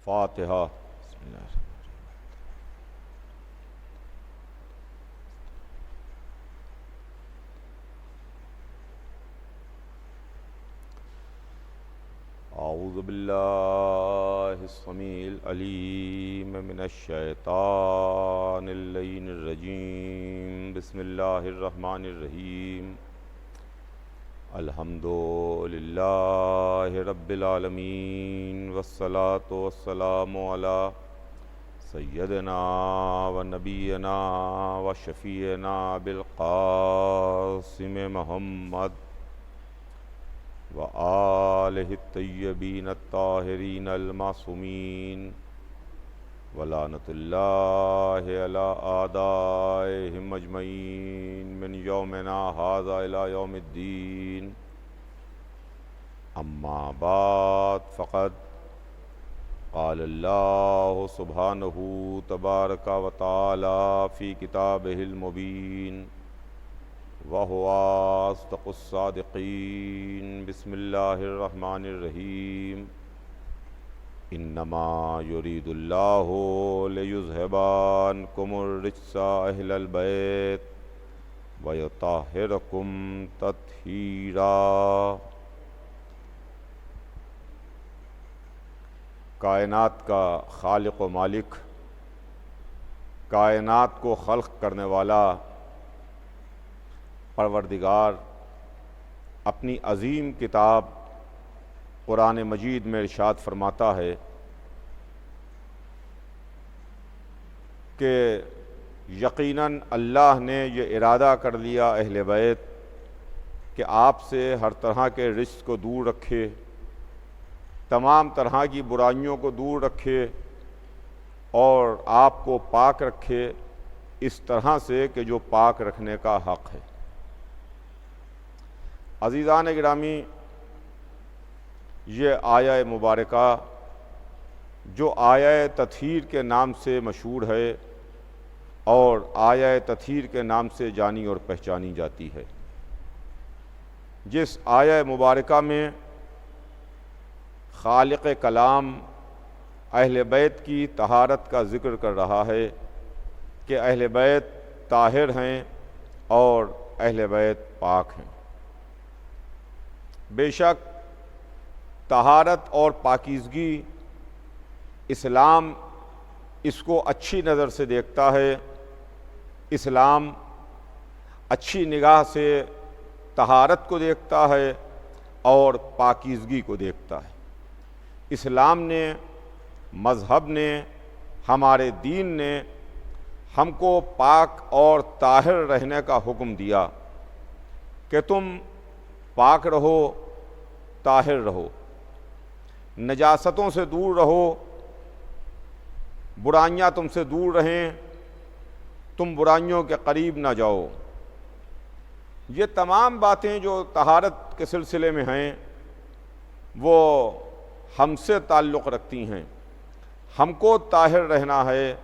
فاتحہ۔ بسم اللہ الرحمن الرحیم۔ اعوذ باللہ السمیع العلیم من الشیطان اللعین الرجیم۔ بسم اللہ الرحمن الرحیم۔ الحمد للہ رب العالمین والصلاة والسلام علی سیدنا و نبینا و شفیعنا بالقاسم محمد و آلہ الطیبین الطاہرین المعصومین ولعنۃ اللہ علی اعدائہم اجمعین من یومنا ھذا الی یوم الدین۔ اما بعد فقد قال اللہ سبحانہ تبارک و تعالی فی کتابہ المبین وَهُوَ أَصْدَقُ الصَّادِقِينَ۔ بسم اللہ الرحمن الرحیم۔ انما یرید اللہ لیذھب عنکم الرجس اہل البیت ویطہرکم تطہیرا۔ کائنات کا خالق و مالک، کائنات کو خلق کرنے والا پروردگار اپنی عظیم کتاب قرآن مجید میں ارشاد فرماتا ہے کہ یقیناً اللہ نے یہ ارادہ کر لیا اہل بیت کہ آپ سے ہر طرح کے رجس کو دور رکھے، تمام طرح کی برائیوں کو دور رکھے اور آپ کو پاک رکھے اس طرح سے کہ جو پاک رکھنے کا حق ہے۔ عزیزان گرامی، یہ آیہ مبارکہ جو آیہ تطہیر کے نام سے مشہور ہے اور آیہ تطہیر کے نام سے جانی اور پہچانی جاتی ہے، جس آیہ مبارکہ میں خالق کلام اہل بیت کی طہارت کا ذکر کر رہا ہے کہ اہل بیت طاہر ہیں اور اہل بیت پاک ہیں۔ بے شک طہارت اور پاکیزگی اسلام اس کو اچھی نظر سے دیکھتا ہے۔ اسلام اچھی نگاہ سے طہارت کو دیکھتا ہے اور پاکیزگی کو دیکھتا ہے۔ اسلام نے، مذہب نے، ہمارے دین نے ہم کو پاک اور طاہر رہنے کا حکم دیا کہ تم پاک رہو، طاہر رہو، نجاستوں سے دور رہو، برائیاں تم سے دور رہیں، تم برائیوں کے قریب نہ جاؤ۔ یہ تمام باتیں جو طہارت کے سلسلے میں ہیں وہ ہم سے تعلق رکھتی ہیں۔ ہم کو طاہر رہنا ہے،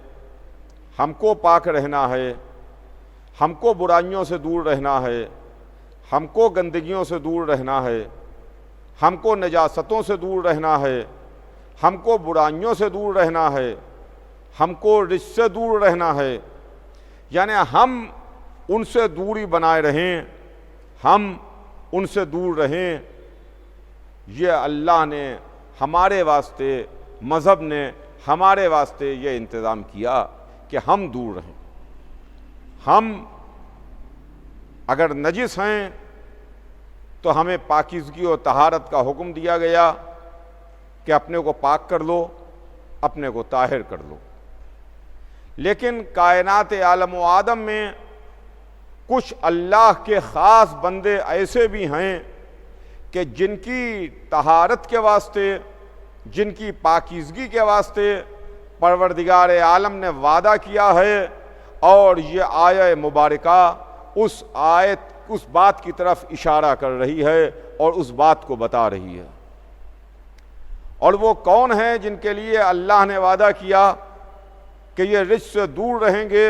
ہم کو پاک رہنا ہے، ہم کو برائیوں سے دور رہنا ہے، ہم کو گندگیوں سے دور رہنا ہے، ہم کو نجاستوں سے دور رہنا ہے، ہم کو برائیوں سے دور رہنا ہے، ہم کو رجس سے دور رہنا ہے۔ یعنی ہم ان سے دوری بنائے رہیں، ہم ان سے دور رہیں۔ یہ اللہ نے ہمارے واسطے، مذہب نے ہمارے واسطے یہ انتظام کیا کہ ہم دور رہیں۔ ہم اگر نجس ہیں تو ہمیں پاکیزگی اور طہارت کا حکم دیا گیا کہ اپنے کو پاک کر لو، اپنے کو طاہر کر لو۔ لیکن کائنات عالم و آدم میں کچھ اللہ کے خاص بندے ایسے بھی ہیں کہ جن کی طہارت کے واسطے، جن کی پاکیزگی کے واسطے پروردگار عالم نے وعدہ کیا ہے، اور یہ آیہ مبارکہ اس بات کی طرف اشارہ کر رہی ہے اور اس بات کو بتا رہی ہے۔ اور وہ کون ہیں جن کے لیے اللہ نے وعدہ کیا کہ یہ رجس سے دور رہیں گے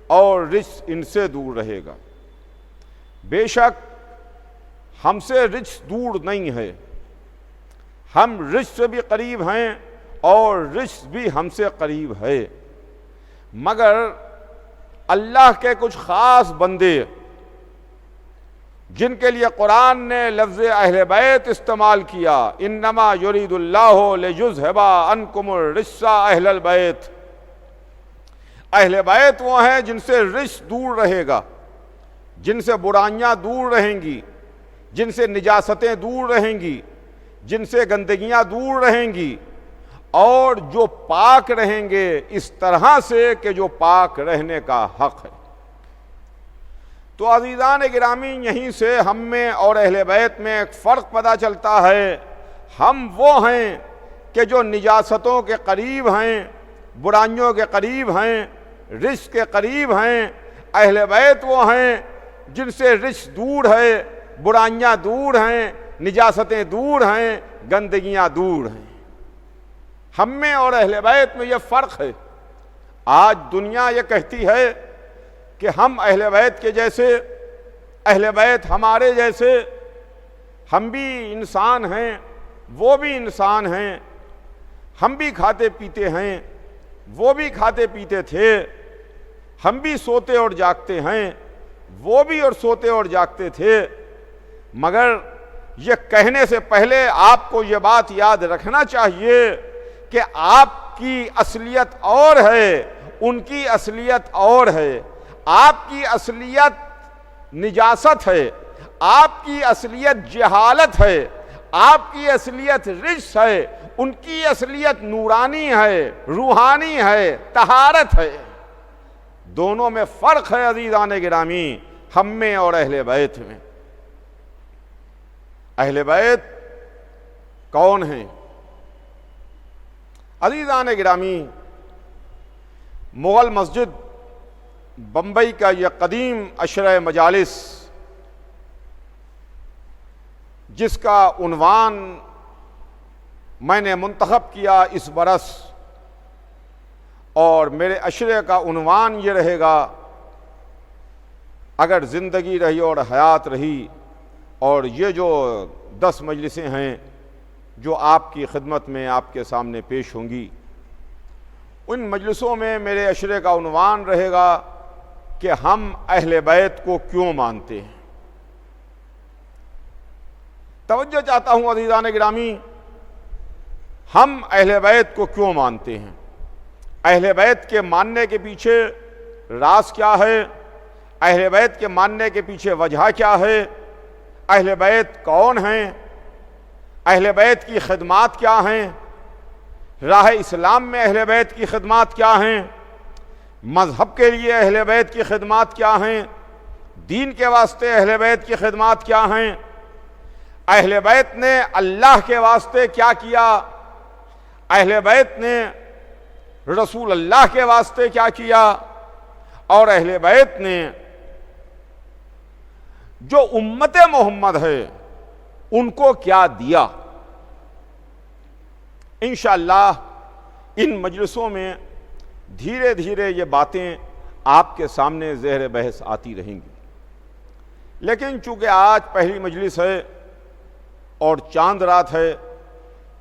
اور رجس ان سے دور رہے گا؟ بے شک ہم سے رجس دور نہیں ہے، ہم رجس سے بھی قریب ہیں اور رشت بھی ہم سے قریب ہے، مگر اللہ کے کچھ خاص بندے جن کے لیے قرآن نے لفظ اہل بیت استعمال کیا، انما یرید اللہ لیذھب عنکم الرجس اہل البیت، اہل بیت وہ ہیں جن سے رجس دور رہے گا، جن سے برائیاں دور رہیں گی، جن سے نجاستیں دور رہیں گی، جن سے گندگیاں دور رہیں گی، اور جو پاک رہیں گے اس طرح سے کہ جو پاک رہنے کا حق ہے۔ تو عزیزان گرامی، یہیں سے ہم میں اور اہل بیت میں ایک فرق پتہ چلتا ہے۔ ہم وہ ہیں کہ جو نجاستوں کے قریب ہیں، برائیوں کے قریب ہیں، رجس کے قریب ہیں۔ اہل بیت وہ ہیں جن سے رجس دور ہے، برائیاں دور ہیں، نجاستیں دور ہیں، گندگیاں دور ہیں۔ ہم میں اور اہل بیت میں یہ فرق ہے۔ آج دنیا یہ کہتی ہے کہ ہم اہل بیت کے جیسے، اہل بیت ہمارے جیسے، ہم بھی انسان ہیں، وہ بھی انسان ہیں، ہم بھی کھاتے پیتے ہیں، وہ بھی کھاتے پیتے تھے، ہم بھی سوتے اور جاگتے ہیں، وہ بھی اور سوتے اور جاگتے تھے۔ مگر یہ کہنے سے پہلے آپ کو یہ بات یاد رکھنا چاہیے کہ آپ کی اصلیت اور ہے، ان کی اصلیت اور ہے۔ آپ کی اصلیت نجاست ہے، آپ کی اصلیت جہالت ہے، آپ کی اصلیت رجس ہے، ان کی اصلیت نورانی ہے، روحانی ہے، طہارت ہے۔ دونوں میں فرق ہے عزیزان گرامی، ہم میں اور اہل بیت میں۔ اہل بیت کون ہیں؟ عزیزان گرامی، مغل مسجد بمبئی کا یہ قدیم عشرہ مجالس، جس کا عنوان میں نے منتخب کیا اس برس، اور میرے عشرے کا عنوان یہ رہے گا، اگر زندگی رہی اور حیات رہی، اور یہ جو 10 مجلسیں ہیں جو آپ کی خدمت میں آپ کے سامنے پیش ہوں گی، ان مجلسوں میں میرے عشرے کا عنوان رہے گا کہ ہم اہل بیت کو کیوں مانتے ہیں۔ توجہ چاہتا ہوں عزیزان گرامی، ہم اہل بیت کو کیوں مانتے ہیں؟ اہل بیت کے ماننے کے پیچھے راز کیا ہے؟ اہل بیت کے ماننے کے پیچھے وجہ کیا ہے؟ اہل بیت کون ہیں؟ اہل بیت کی خدمات کیا ہیں؟ راہ اسلام میں اہل بیت کی خدمات کیا ہیں؟ مذہب کے لیے اہل بیت کی خدمات کیا ہیں؟ دین کے واسطے اہل بیت کی خدمات کیا ہیں؟ اہل بیت نے اللہ کے واسطے کیا کیا؟ اہل بیت نے رسول اللہ کے واسطے کیا کیا؟ اور اہل بیت نے جو امت محمد ہے ان کو کیا دیا؟ انشاءاللہ ان مجلسوں میں دھیرے دھیرے یہ باتیں آپ کے سامنے زیر بحث آتی رہیں گی، لیکن چونکہ آج پہلی مجلس ہے اور چاند رات ہے،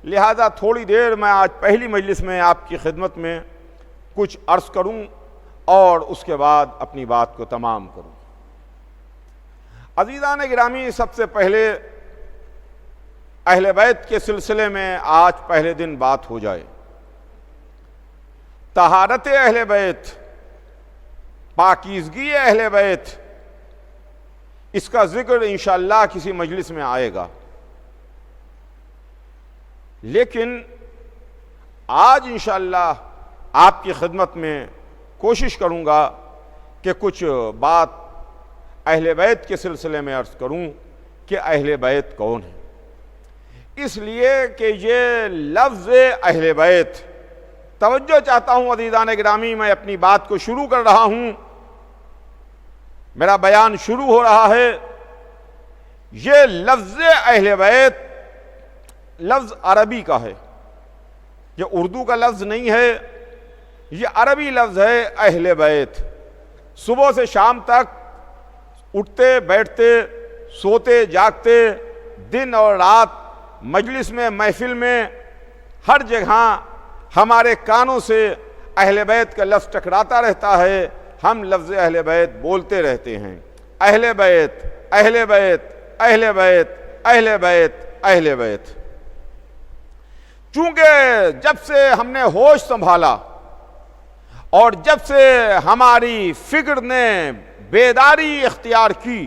لہذا تھوڑی دیر میں آج پہلی مجلس میں آپ کی خدمت میں کچھ عرض کروں اور اس کے بعد اپنی بات کو تمام کروں۔ عزیزان گرامی، سب سے پہلے اہل بیت کے سلسلے میں آج پہلے دن بات ہو جائے۔ طہارت اہل بیت، پاکیزگی اہل بیت، اس کا ذکر انشاءاللہ کسی مجلس میں آئے گا، لیکن آج انشاءاللہ آپ کی خدمت میں کوشش کروں گا کہ کچھ بات اہل بیت کے سلسلے میں عرض کروں کہ اہل بیت کون ہے۔ اس لیے کہ یہ لفظ اہل بیت، توجہ چاہتا ہوں عزیزان گرامی، میں اپنی بات کو شروع کر رہا ہوں، میرا بیان شروع ہو رہا ہے۔ یہ لفظ اہل بیت لفظ عربی کا ہے، یہ اردو کا لفظ نہیں ہے، یہ عربی لفظ ہے اہل بیت۔ صبح سے شام تک اٹھتے بیٹھتے، سوتے جاگتے، دن اور رات، مجلس میں، محفل میں، ہر جگہ ہمارے کانوں سے اہل بیت کا لفظ ٹکراتا رہتا ہے، ہم لفظ اہل بیت بولتے رہتے ہیں، اہل بیت اہل بیت اہل بیت اہل بیت اہل بیت۔ چونکہ جب سے ہم نے ہوش سنبھالا اور جب سے ہماری فکر نے بیداری اختیار کی،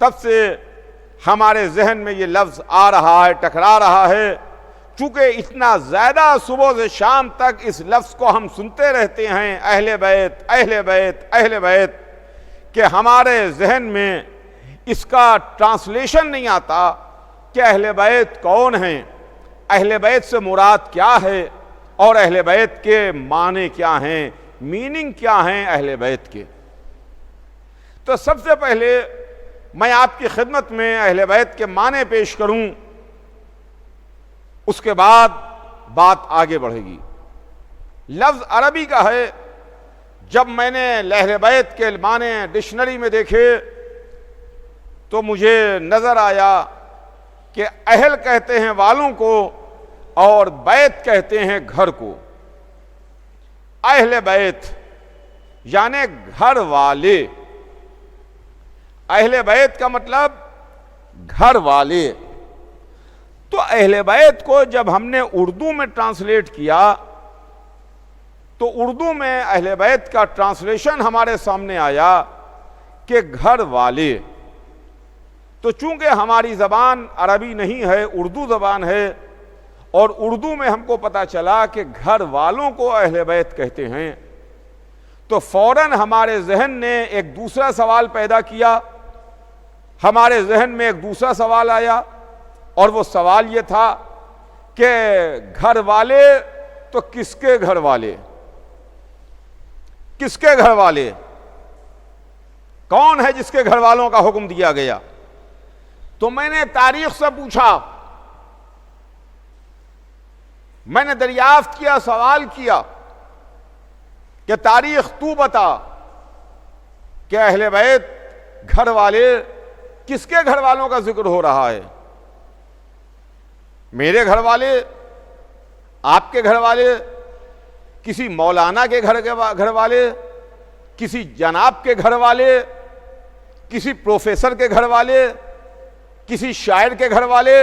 تب سے ہمارے ذہن میں یہ لفظ آ رہا ہے، ٹکرا رہا ہے۔ چونکہ اتنا زیادہ صبح سے شام تک اس لفظ کو ہم سنتے رہتے ہیں، اہل بیت اہل بیت اہل بیت، کہ ہمارے ذہن میں اس کا ٹرانسلیشن نہیں آتا کہ اہل بیت کون ہیں، اہل بیت سے مراد کیا ہے، اور اہل بیت کے معنی کیا ہیں، میننگ کیا ہیں اہل بیت کے۔ تو سب سے پہلے میں آپ کی خدمت میں اہل بیت کے معنی پیش کروں، اس کے بعد بات آگے بڑھے گی۔ لفظ عربی کا ہے، جب میں نے اہل بیت کے معنی ڈکشنری میں دیکھے تو مجھے نظر آیا کہ اہل کہتے ہیں والوں کو اور بیت کہتے ہیں گھر کو۔ اہل بیت یعنی گھر والے، اہل بیت کا مطلب گھر والے۔ تو اہل بیت کو جب ہم نے اردو میں ٹرانسلیٹ کیا تو اردو میں اہل بیت کا ٹرانسلیشن ہمارے سامنے آیا کہ گھر والے۔ تو چونکہ ہماری زبان عربی نہیں ہے، اردو زبان ہے، اور اردو میں ہم کو پتا چلا کہ گھر والوں کو اہل بیت کہتے ہیں، تو فوراً ہمارے ذہن نے ایک دوسرا سوال پیدا کیا، ہمارے ذہن میں ایک دوسرا سوال آیا، اور وہ سوال یہ تھا کہ گھر والے تو کس کے گھر والے، کس کے گھر والے، کون ہے جس کے گھر والوں کا حکم دیا گیا؟ تو میں نے تاریخ سے پوچھا، میں نے دریافت کیا، سوال کیا کہ تاریخ تو بتا کہ اہل بیت گھر والے کس کے گھر والوں کا ذکر ہو رہا ہے؟ میرے گھر والے، آپ کے گھر والے، کسی مولانا کے گھر والے، کسی جناب کے گھر والے، کسی پروفیسر کے گھر والے، کسی شاعر کے گھر والے،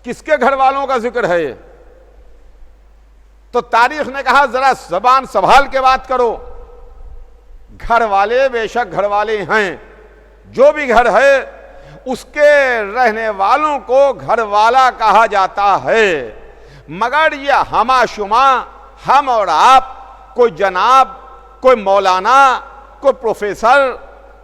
کس کے گھر والوں کا ذکر ہے؟ تو تاریخ نے کہا ذرا زبان سنبھال کے بات کرو، گھر والے بے شک گھر والے ہیں، جو بھی گھر ہے اس کے رہنے والوں کو گھر والا کہا جاتا ہے، مگر یہ ہما شما، ہم اور آپ، کوئی جناب، کوئی مولانا، کوئی پروفیسر،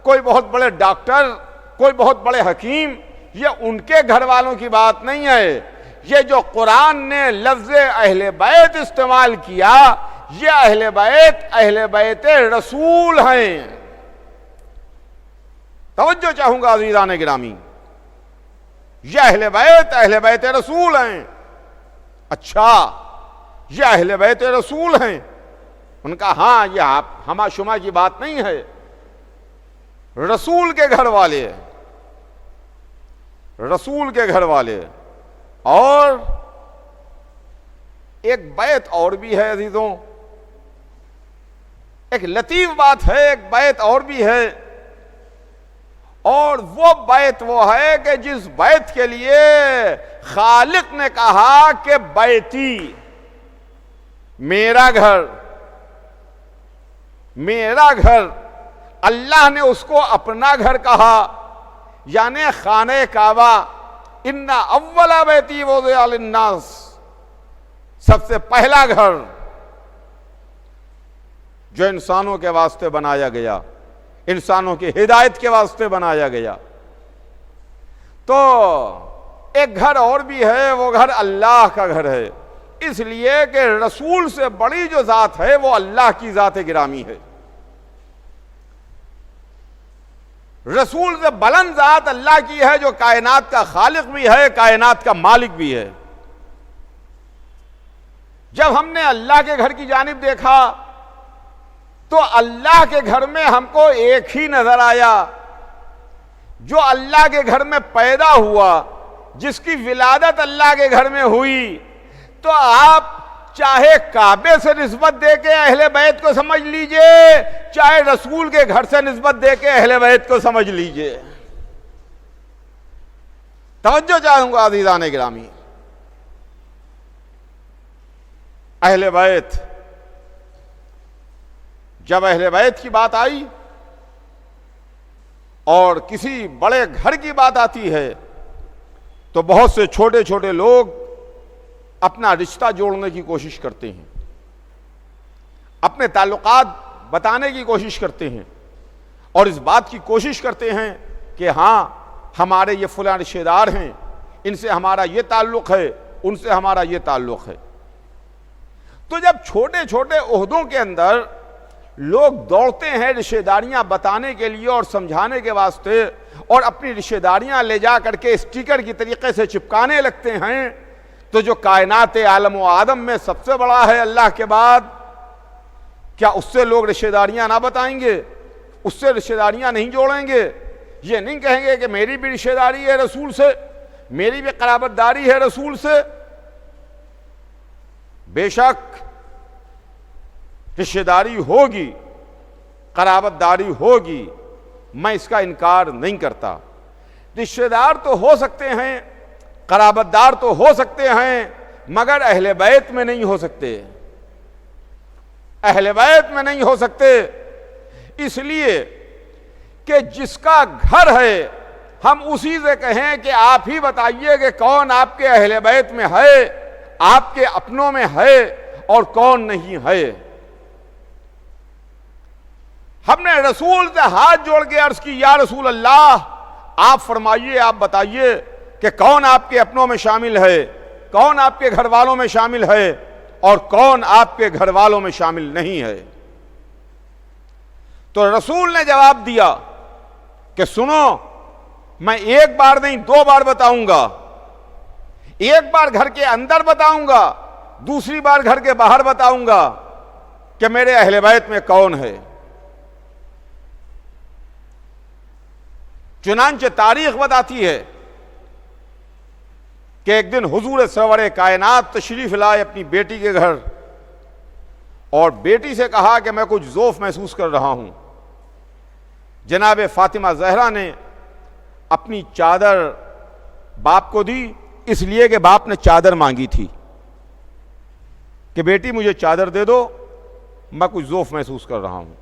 کوئی بہت بڑے ڈاکٹر، کوئی بہت بڑے حکیم، یہ ان کے گھر والوں کی بات نہیں ہے۔ یہ جو قرآن نے لفظ اہل بیت استعمال کیا، یہ اہل بیت رسول ہیں۔ توجہ چاہوں گا عزیزان گرامی، یہ اہل بیت رسول ہیں۔ اچھا، یہ اہل بیت رسول ہیں؟ ان کا ہاں، یہ ہما شما کی بات نہیں ہے، رسول کے گھر والے، رسول کے گھر والے۔ اور ایک بیت اور بھی ہے عزیزوں، ایک لطیف بات ہے، ایک بیت اور بھی ہے، اور وہ بیت وہ ہے کہ جس بیت کے لیے خالق نے کہا کہ بیتی، میرا گھر، میرا گھر، اللہ نے اس کو اپنا گھر کہا، یعنی خانہ کعبہ، ان اول بیتی وضع للناس، سب سے پہلا گھر جو انسانوں کے واسطے بنایا گیا، انسانوں کی ہدایت کے واسطے بنایا گیا۔ تو ایک گھر اور بھی ہے، وہ گھر اللہ کا گھر ہے، اس لیے کہ رسول سے بڑی جو ذات ہے وہ اللہ کی ذات گرامی ہے۔ رسول سے بلند ذات اللہ کی ہے، جو کائنات کا خالق بھی ہے، کائنات کا مالک بھی ہے۔ جب ہم نے اللہ کے گھر کی جانب دیکھا تو اللہ کے گھر میں ہم کو ایک ہی نظر آیا، جو اللہ کے گھر میں پیدا ہوا، جس کی ولادت اللہ کے گھر میں ہوئی، تو آپ چاہے کعبے سے نسبت دے کے اہل بیت کو سمجھ لیجئے، چاہے رسول کے گھر سے نسبت دے کے اہل بیت کو سمجھ لیجئے۔ توجہ چاہوں گا عزیزان گرامی، اہل بیت، جب اہل بیت کی بات آئی اور کسی بڑے گھر کی بات آتی ہے تو بہت سے چھوٹے چھوٹے لوگ اپنا رشتہ جوڑنے کی کوشش کرتے ہیں، اپنے تعلقات بتانے کی کوشش کرتے ہیں، اور اس بات کی کوشش کرتے ہیں کہ ہاں ہمارے یہ فلاں رشتہ دار ہیں، ان سے ہمارا یہ تعلق ہے، ان سے ہمارا یہ تعلق ہے۔ تو جب چھوٹے چھوٹے عہدوں کے اندر لوگ دوڑتے ہیں رشتہ داریاں بتانے کے لیے اور سمجھانے کے واسطے، اور اپنی رشتہ داریاں لے جا کر کے اسٹیکر کی طریقے سے چپکانے لگتے ہیں، تو جو کائنات عالم و آدم میں سب سے بڑا ہے اللہ کے بعد، کیا اس سے لوگ رشتہ داریاں نہ بتائیں گے؟ اس سے رشتہ داریاں نہیں جوڑیں گے؟ یہ نہیں کہیں گے کہ میری بھی رشتہ داری ہے رسول سے، میری بھی قرابت داری ہے رسول سے؟ بے شک رشتہ داری ہوگی، قرابت داری ہوگی، میں اس کا انکار نہیں کرتا۔ رشتہ دار تو ہو سکتے ہیں، قرابت دار تو ہو سکتے ہیں، مگر اہل بیت میں نہیں ہو سکتے، اہل بیت میں نہیں ہو سکتے، اس لیے کہ جس کا گھر ہے ہم اسی سے کہیں کہ آپ ہی بتائیے کہ کون آپ کے اہل بیت میں ہے، آپ کے اپنوں میں ہے اور کون نہیں ہے۔ ہم نے رسول سے ہاتھ جوڑ کے عرض کی، یا رسول اللہ آپ فرمائیے، آپ بتائیے کہ کون آپ کے اپنوں میں شامل ہے، کون آپ کے گھر والوں میں شامل ہے اور کون آپ کے گھر والوں میں شامل نہیں ہے۔ تو رسول نے جواب دیا کہ سنو، میں ایک بار نہیں 2 بار بتاؤں گا، ایک بار گھر کے اندر بتاؤں گا، دوسری بار گھر کے باہر بتاؤں گا کہ میرے اہل بیت میں کون ہے۔ چنانچہ تاریخ بتاتی ہے کہ ایک دن حضور سرور کائنات تشریف لائے اپنی بیٹی کے گھر، اور بیٹی سے کہا کہ میں کچھ ذوف محسوس کر رہا ہوں۔ جناب فاطمہ زہرا نے اپنی چادر باپ کو دی، اس لیے کہ باپ نے چادر مانگی تھی کہ بیٹی مجھے چادر دے دو، میں کچھ ذوف محسوس کر رہا ہوں۔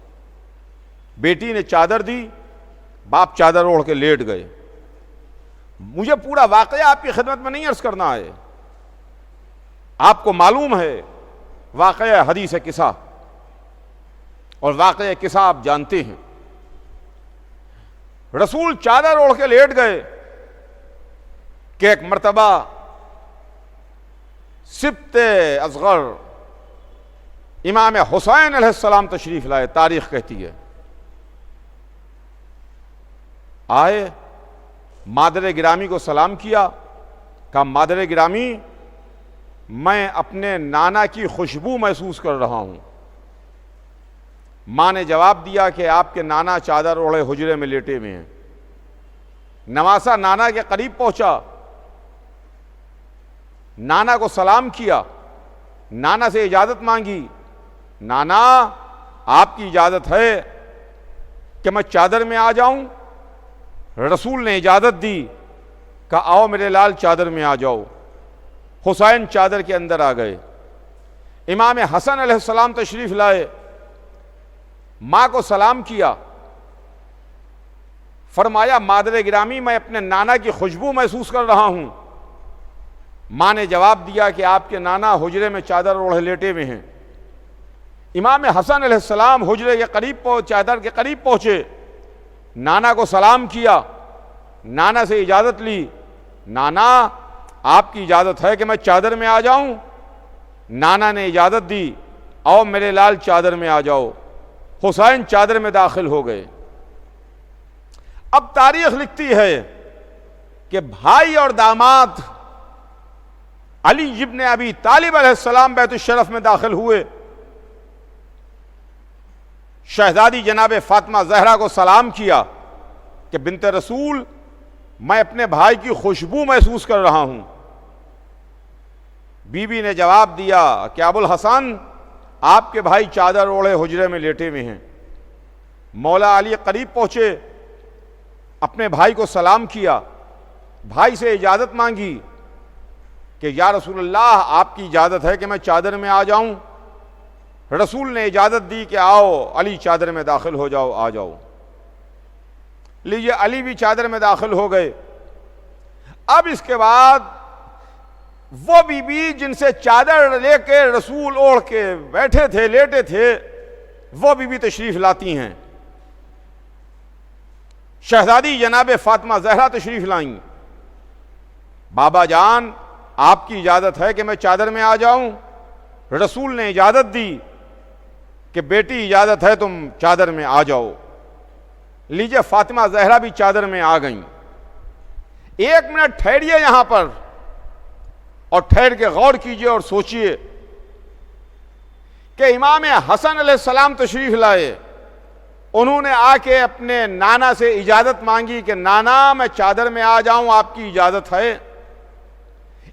بیٹی نے چادر دی، باپ چادر اوڑھ کے لیٹ گئے۔ مجھے پورا واقعہ آپ کی خدمت میں نہیں عرض کرنا ہے، آپ کو معلوم ہے واقعہ حدیث قصہ، اور واقعہ قصہ آپ جانتے ہیں۔ رسول چادر اوڑھ کے لیٹ گئے کہ ایک مرتبہ سبط اصغر امام حسین علیہ السلام تشریف لائے، تاریخ کہتی ہے۔ آئے، مادر گرامی کو سلام کیا، کہا مادر گرامی میں اپنے نانا کی خوشبو محسوس کر رہا ہوں۔ ماں نے جواب دیا کہ آپ کے نانا چادر اوڑھے حجرے میں لیٹے ہوئے ہیں۔ نواسا نانا کے قریب پہنچا، نانا کو سلام کیا، نانا سے اجازت مانگی، نانا آپ کی اجازت ہے کہ میں چادر میں آ جاؤں؟ رسول نے اجازت دی، کہا آؤ میرے لال چادر میں آ جاؤ۔ حسین چادر کے اندر آ گئے۔ امام حسن علیہ السلام تشریف لائے، ماں کو سلام کیا، فرمایا مادر گرامی میں اپنے نانا کی خوشبو محسوس کر رہا ہوں۔ ماں نے جواب دیا کہ آپ کے نانا حجرے میں چادر اوڑھے لیٹے ہوئے ہیں۔ امام حسن علیہ السلام حجرے کے قریب چادر کے قریب پہنچے، نانا کو سلام کیا، نانا سے اجازت لی، نانا آپ کی اجازت ہے کہ میں چادر میں آ جاؤں؟ نانا نے اجازت دی، آؤ میرے لال چادر میں آ جاؤ۔ حسین چادر میں داخل ہو گئے۔ اب تاریخ لکھتی ہے کہ بھائی اور داماد علی ابن ابی طالب علیہ السلام بیت الشرف میں داخل ہوئے، شہزادی جناب فاطمہ زہرا کو سلام کیا کہ بنت رسول میں اپنے بھائی کی خوشبو محسوس کر رہا ہوں۔ بی بی نے جواب دیا کہ ابو الحسن آپ کے بھائی چادر اوڑھے حجرے میں لیٹے ہوئے ہیں۔ مولا علی قریب پہنچے، اپنے بھائی کو سلام کیا، بھائی سے اجازت مانگی کہ یا رسول اللہ آپ کی اجازت ہے کہ میں چادر میں آ جاؤں؟ رسول نے اجازت دی کہ آؤ علی چادر میں داخل ہو جاؤ، آ جاؤ۔ لیجیے علی بھی چادر میں داخل ہو گئے۔ اب اس کے بعد وہ بی بی جن سے چادر لے کے رسول اوڑھ کے بیٹھے تھے، لیٹے تھے، وہ بی بی تشریف لاتی ہیں۔ شہزادی جناب فاطمہ زہرا تشریف لائیں۔ بابا جان آپ کی اجازت ہے کہ میں چادر میں آ جاؤں؟ رسول نے اجازت دی کہ بیٹی اجازت ہے تم چادر میں آ جاؤ۔ لیجیے فاطمہ زہرا بھی چادر میں آ گئیں۔ ایک منٹ ٹھہریے یہاں پر اور ٹھہر کے غور کیجئے اور سوچئے کہ امام حسن علیہ السلام تشریف لائے، انہوں نے آ کے اپنے نانا سے اجازت مانگی کہ نانا میں چادر میں آ جاؤں، آپ کی اجازت ہے؟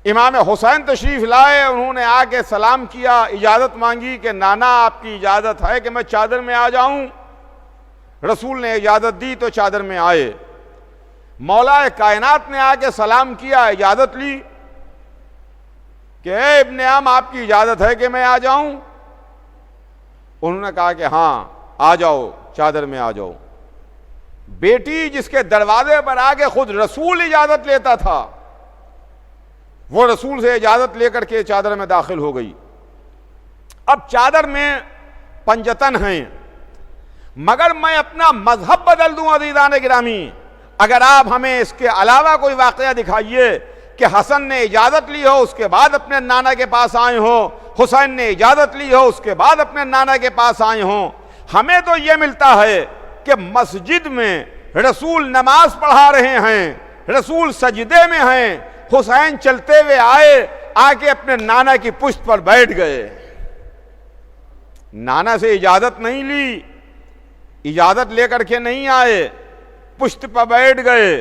امام حسین تشریف لائے، انہوں نے آ کے سلام کیا، اجازت مانگی کہ نانا آپ کی اجازت ہے کہ میں چادر میں آ جاؤں؟ رسول نے اجازت دی تو چادر میں آئے۔ مولا کائنات نے آ کے سلام کیا، اجازت لی کہ اے ابن عم آپ کی اجازت ہے کہ میں آ جاؤں؟ انہوں نے کہا کہ ہاں آ جاؤ، چادر میں آ جاؤ۔ بیٹی جس کے دروازے پر آگے خود رسول اجازت لیتا تھا، وہ رسول سے اجازت لے کر کے چادر میں داخل ہو گئی۔ اب چادر میں پنجتن ہیں، مگر میں اپنا مذہب بدل دوں عزیزان گرامی، اگر آپ ہمیں اس کے علاوہ کوئی واقعہ دکھائیے کہ حسن نے اجازت لی ہو اس کے بعد اپنے نانا کے پاس آئے ہوں، حسین نے اجازت لی ہو اس کے بعد اپنے نانا کے پاس آئے ہوں، ہمیں تو یہ ملتا ہے کہ مسجد میں رسول نماز پڑھا رہے ہیں، رسول سجدے میں ہیں، حسین چلتے ہوئے آئے، آ کے اپنے نانا کی پشت پر بیٹھ گئے۔ نانا سے اجازت نہیں لی، اجازت لے کر کے نہیں آئے، پشت پر بیٹھ گئے۔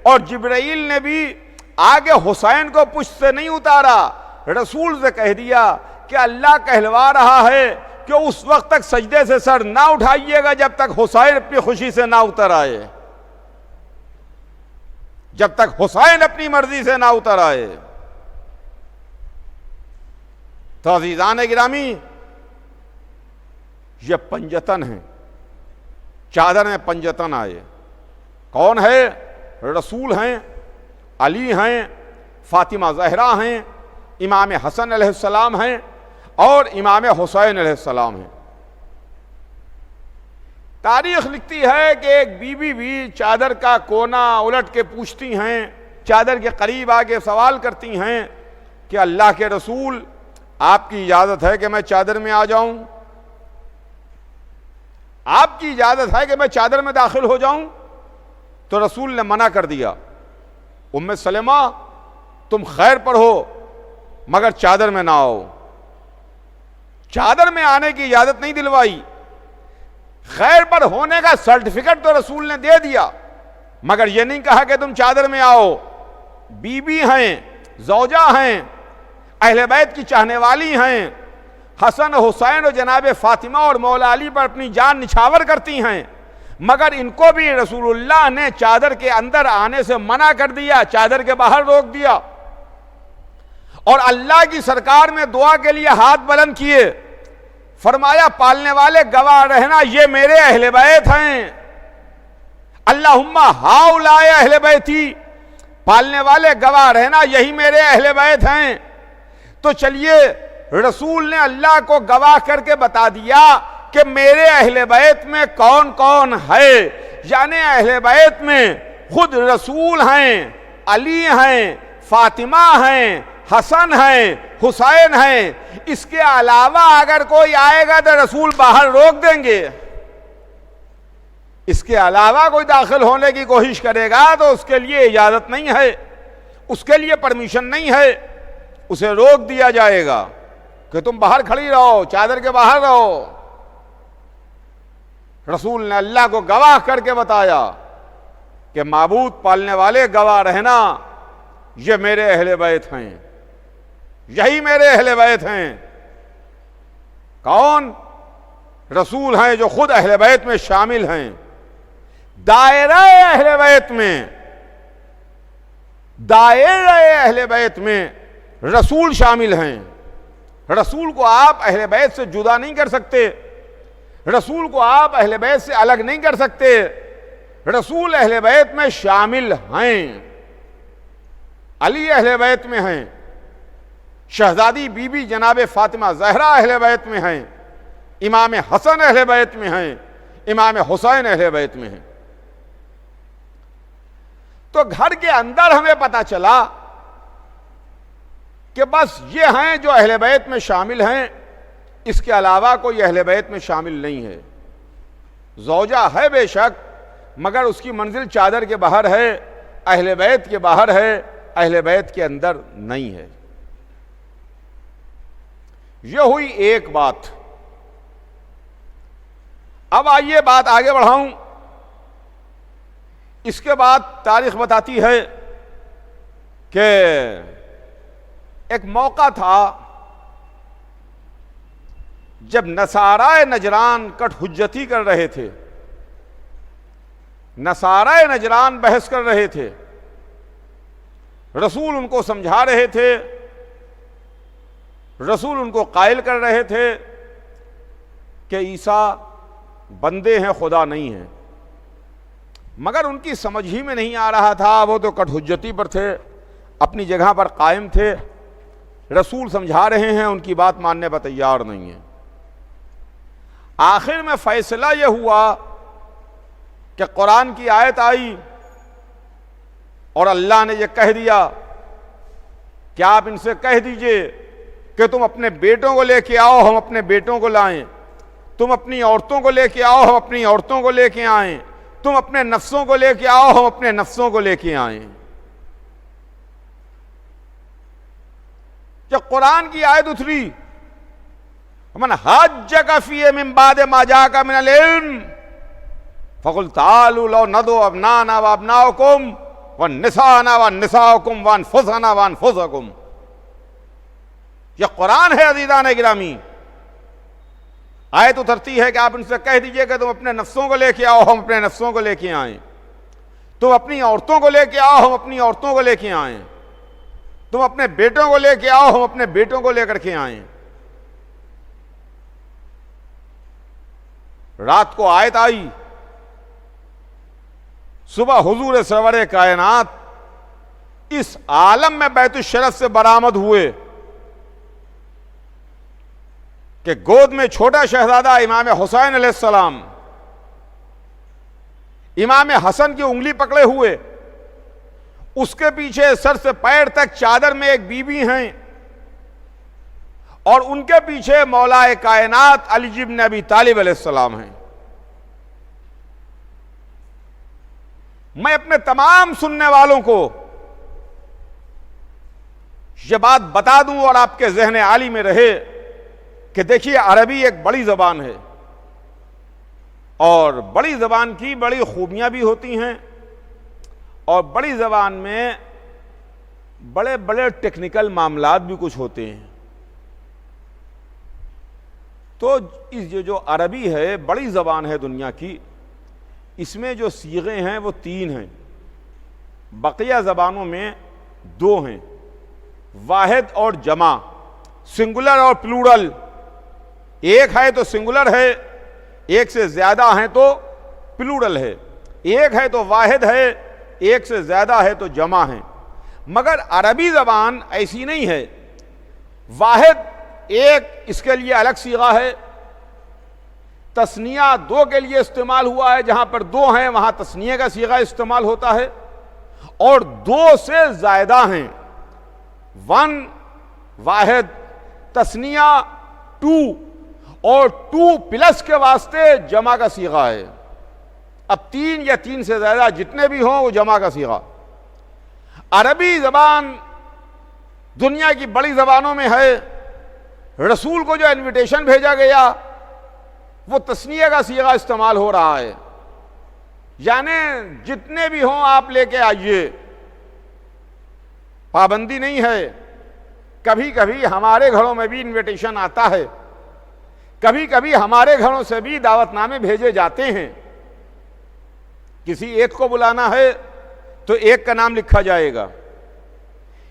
اور جبرائیل نے بھی آگے حسین کو پشت سے نہیں اتارا، رسول سے کہہ دیا کہ اللہ کہلوا رہا ہے کہ اس وقت تک سجدے سے سر نہ اٹھائیے گا جب تک حسین اپنی خوشی سے نہ اتر آئے، جب تک حسین اپنی مرضی سے نہ اتر آئے۔ تو عزیزان گرامی، یہ پنجتن ہیں، چادر میں پنجتن آئے۔ کون ہے؟ رسول ہیں، علی ہیں، فاطمہ زہرا ہیں، امام حسن علیہ السلام ہیں اور امام حسین علیہ السلام ہیں۔ تاریخ لکھتی ہے کہ ایک بی بی بھی چادر کا کونا الٹ کے پوچھتی ہیں، چادر کے قریب آگے سوال کرتی ہیں کہ اللہ کے رسول آپ کی اجازت ہے کہ میں چادر میں آ جاؤں؟ آپ کی اجازت ہے کہ میں چادر میں داخل ہو جاؤں؟ تو رسول نے منع کر دیا، ام سلمہ تم خیر پر ہو مگر چادر میں نہ آؤ۔ چادر میں آنے کی اجازت نہیں دلوائی، خیر پر ہونے کا سرٹیفکیٹ تو رسول نے دے دیا، مگر یہ نہیں کہا کہ تم چادر میں آؤ۔ بی بی ہیں، زوجہ ہیں، اہل بیت کی چاہنے والی ہیں، حسن حسین اور جناب فاطمہ اور مولا علی پر اپنی جان نچھاور کرتی ہیں، مگر ان کو بھی رسول اللہ نے چادر کے اندر آنے سے منع کر دیا، چادر کے باہر روک دیا۔ اور اللہ کی سرکار میں دعا کے لیے ہاتھ بلند کیے، فرمایا پالنے والے گواہ رہنا یہ میرے اہل بیت ہیں، اللہم ہاؤلائے اہل بیتی، پالنے والے گواہ رہنا یہی میرے اہل بیت ہیں۔ تو چلیے رسول نے اللہ کو گواہ کر کے بتا دیا کہ میرے اہل بیت میں کون کون ہے، یعنی اہل بیت میں خود رسول ہیں، علی ہیں، فاطمہ ہیں، حسن ہیں، حسین ہیں، اس کے علاوہ اگر کوئی آئے گا تو رسول باہر روک دیں گے، اس کے علاوہ کوئی داخل ہونے کی کوشش کرے گا تو اس کے لیے اجازت نہیں ہے، اس کے لیے پرمیشن نہیں ہے، اسے روک دیا جائے گا کہ تم باہر کھڑی رہو، چادر کے باہر رہو۔ رسول نے اللہ کو گواہ کر کے بتایا کہ معبود پالنے والے گواہ رہنا یہ میرے اہل بیت ہیں۔ یہی میرے اہل بیت ہیں۔ کون؟ رسول ہیں جو خود اہل بیت میں شامل ہیں۔ دائرہ اہل بیت میں، دائرہ اہل بیت میں رسول شامل ہیں۔ رسول کو آپ اہل بیت سے جدا نہیں کر سکتے، رسول کو آپ اہل بیت سے الگ نہیں کر سکتے، رسول اہل بیت میں شامل ہیں۔ علی اہل بیت میں ہیں، شہزادی بی بی جناب فاطمہ زہرا اہل بیت میں ہیں، امام حسن اہل بیت میں ہیں، امام حسین اہل بیت میں ہیں۔ تو گھر کے اندر ہمیں پتہ چلا کہ بس یہ ہیں جو اہل بیت میں شامل ہیں، اس کے علاوہ کوئی اہل بیت میں شامل نہیں ہے۔ زوجہ ہے بے شک، مگر اس کی منزل چادر کے باہر ہے، اہل بیت کے باہر ہے، اہل بیت کے اندر نہیں ہے۔ یہ ہوئی ایک بات۔ اب آئیے بات آگے بڑھاؤں۔ اس کے بعد تاریخ بتاتی ہے کہ ایک موقع تھا جب نصارائے نجران کٹ حجتی کر رہے تھے، نصارائے نجران بحث کر رہے تھے، رسول ان کو سمجھا رہے تھے، رسول ان کو قائل کر رہے تھے کہ عیسیٰ بندے ہیں، خدا نہیں ہیں، مگر ان کی سمجھ ہی میں نہیں آ رہا تھا۔ وہ تو کٹ حجتی پر تھے، اپنی جگہ پر قائم تھے، رسول سمجھا رہے ہیں، ان کی بات ماننے پر تیار نہیں ہیں۔ آخر میں فیصلہ یہ ہوا کہ قرآن کی آیت آئی اور اللہ نے یہ کہہ دیا کہ آپ ان سے کہہ دیجئے کہ تم اپنے بیٹوں کو لے کے آؤ، ہم اپنے بیٹوں کو لائیں، تم اپنی عورتوں کو لے کے آؤ، ہم اپنی عورتوں کو لے کے آئیں، تم اپنے نفسوں کو لے کے آؤ، ہم اپنے نفسوں کو لے کے آئیں۔ جب قرآن کی آیت اتری، من حاجک فیہ من بعد ما جاءک من العلم فقل تعالوا لو ندعو ابناءنا وابناءکم ونساءنا ونساءکم وانفسنا وانفسکم۔ یہ قرآن ہے عزیزان گرامی۔ آیت اترتی ہے کہ آپ ان سے کہہ دیجئے کہ تم اپنے نفسوں کو لے کے آؤ، ہم اپنے نفسوں کو لے کے آئیں، تم اپنی عورتوں کو لے کے آؤ، ہم اپنی عورتوں کو لے کے آئیں، تم اپنے بیٹوں کو لے کے آؤ، ہم اپنے بیٹوں کو لے کر کے آئیں۔ رات کو آیت آئی، صبح حضور سرور کائنات اس عالم میں بیت الشرف سے برآمد ہوئے کہ گود میں چھوٹا شہزادہ امام حسین علیہ السلام، امام حسن کی انگلی پکڑے ہوئے، اس کے پیچھے سر سے پیر تک چادر میں ایک بی بی ہیں، اور ان کے پیچھے مولا کائنات علی ابن ابی طالب علیہ السلام ہیں۔ میں اپنے تمام سننے والوں کو یہ بات بتا دوں اور آپ کے ذہن عالی میں رہے کہ دیکھیے عربی ایک بڑی زبان ہے، اور بڑی زبان کی بڑی خوبیاں بھی ہوتی ہیں، اور بڑی زبان میں بڑے بڑے ٹیکنیکل معاملات بھی کچھ ہوتے ہیں۔ تو یہ جو عربی ہے بڑی زبان ہے دنیا کی، اس میں جو صیغے ہیں وہ 3 ہیں، بقیہ زبانوں میں 2 ہیں، واحد اور جمع، سنگولر اور پلورل۔ ایک ہے تو سنگولر ہے، ایک سے زیادہ ہیں تو پلورل ہے، ایک ہے تو واحد ہے، ایک سے زیادہ ہے تو جمع ہے۔ مگر عربی زبان ایسی نہیں ہے، واحد ایک اس کے لیے الگ صیغہ ہے، تثنیہ 2 کے لیے استعمال ہوا ہے، جہاں پر 2 ہیں وہاں تثنیہ کا صیغہ استعمال ہوتا ہے، اور 2 سے زائدہ ہیں، 1 واحد، تثنیہ 2، اور 2 پلس کے واسطے جمع کا صیغہ ہے۔ اب 3 یا 3 سے زیادہ جتنے بھی ہوں وہ جمع کا صیغہ۔ عربی زبان دنیا کی بڑی زبانوں میں ہے۔ رسول کو جو انویٹیشن بھیجا گیا وہ تثنیہ کا صیغہ استعمال ہو رہا ہے، یعنی جتنے بھی ہوں آپ لے کے آئیے، پابندی نہیں ہے۔ کبھی کبھی ہمارے گھروں میں بھی انویٹیشن آتا ہے، کبھی کبھی ہمارے گھروں سے بھی دعوت نامے بھیجے جاتے ہیں. کسی ایک کو بلانا ہے تو ایک کا نام لکھا جائے گا.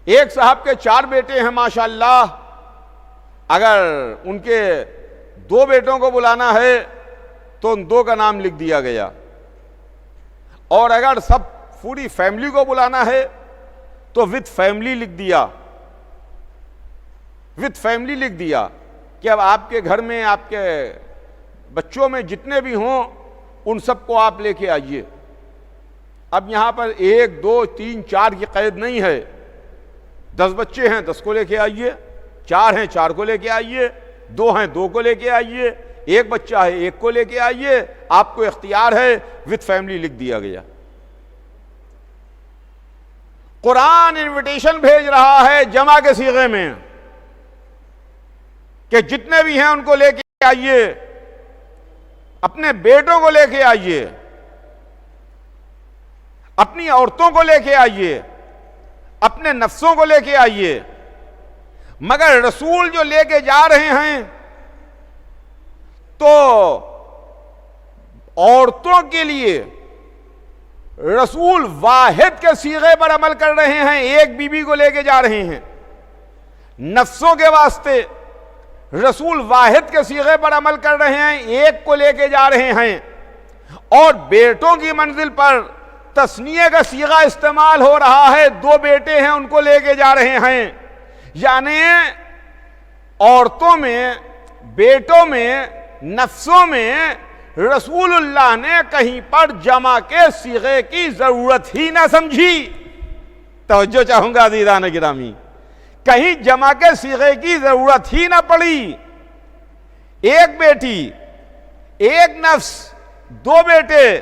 ایک صاحب کے 4 بیٹے ہیں ماشاءاللہ، اگر ان کے 2 بیٹوں کو بلانا ہے تو ان 2 کا نام لکھ دیا گیا، اور اگر سب پوری فیملی کو بلانا ہے تو وتھ فیملی لکھ دیا، وتھ فیملی لکھ دیا کہ اب آپ کے گھر میں آپ کے بچوں میں جتنے بھی ہوں ان سب کو آپ لے کے آئیے. اب یہاں پر 1 2 3 4 کی قید نہیں ہے. 10 بچے ہیں 10 کو لے کے آئیے، 4 ہیں 4 کو لے کے آئیے، 2 ہیں 2 کو لے کے آئیے، 1 بچہ ہے 1 کو لے کے آئیے، آپ کو اختیار ہے. وتھ فیملی لکھ دیا گیا. قرآن انویٹیشن بھیج رہا ہے جمع کے صیغے میں کہ جتنے بھی ہیں ان کو لے کے آئیے، اپنے بیٹوں کو لے کے آئیے، اپنی عورتوں کو لے کے آئیے، اپنے نفسوں کو لے کے آئیے. مگر رسول جو لے کے جا رہے ہیں تو عورتوں کے لیے رسول واحد کے صیغے پر عمل کر رہے ہیں، ایک بیوی کو لے کے جا رہے ہیں. نفسوں کے واسطے رسول واحد کے صیغے پر عمل کر رہے ہیں، ایک کو لے کے جا رہے ہیں. اور بیٹوں کی منزل پر تثنیہ کا صیغہ استعمال ہو رہا ہے، 2 بیٹے ہیں ان کو لے کے جا رہے ہیں. یعنی عورتوں میں، بیٹوں میں، نفسوں میں رسول اللہ نے کہیں پر جمع کے صیغے کی ضرورت ہی نہ سمجھی. توجہ چاہوں گا عزیزان گرامی، کہیں جمع کے صیغے کی ضرورت ہی نہ پڑی. ایک بیٹی، ایک نفس، 2 بیٹے.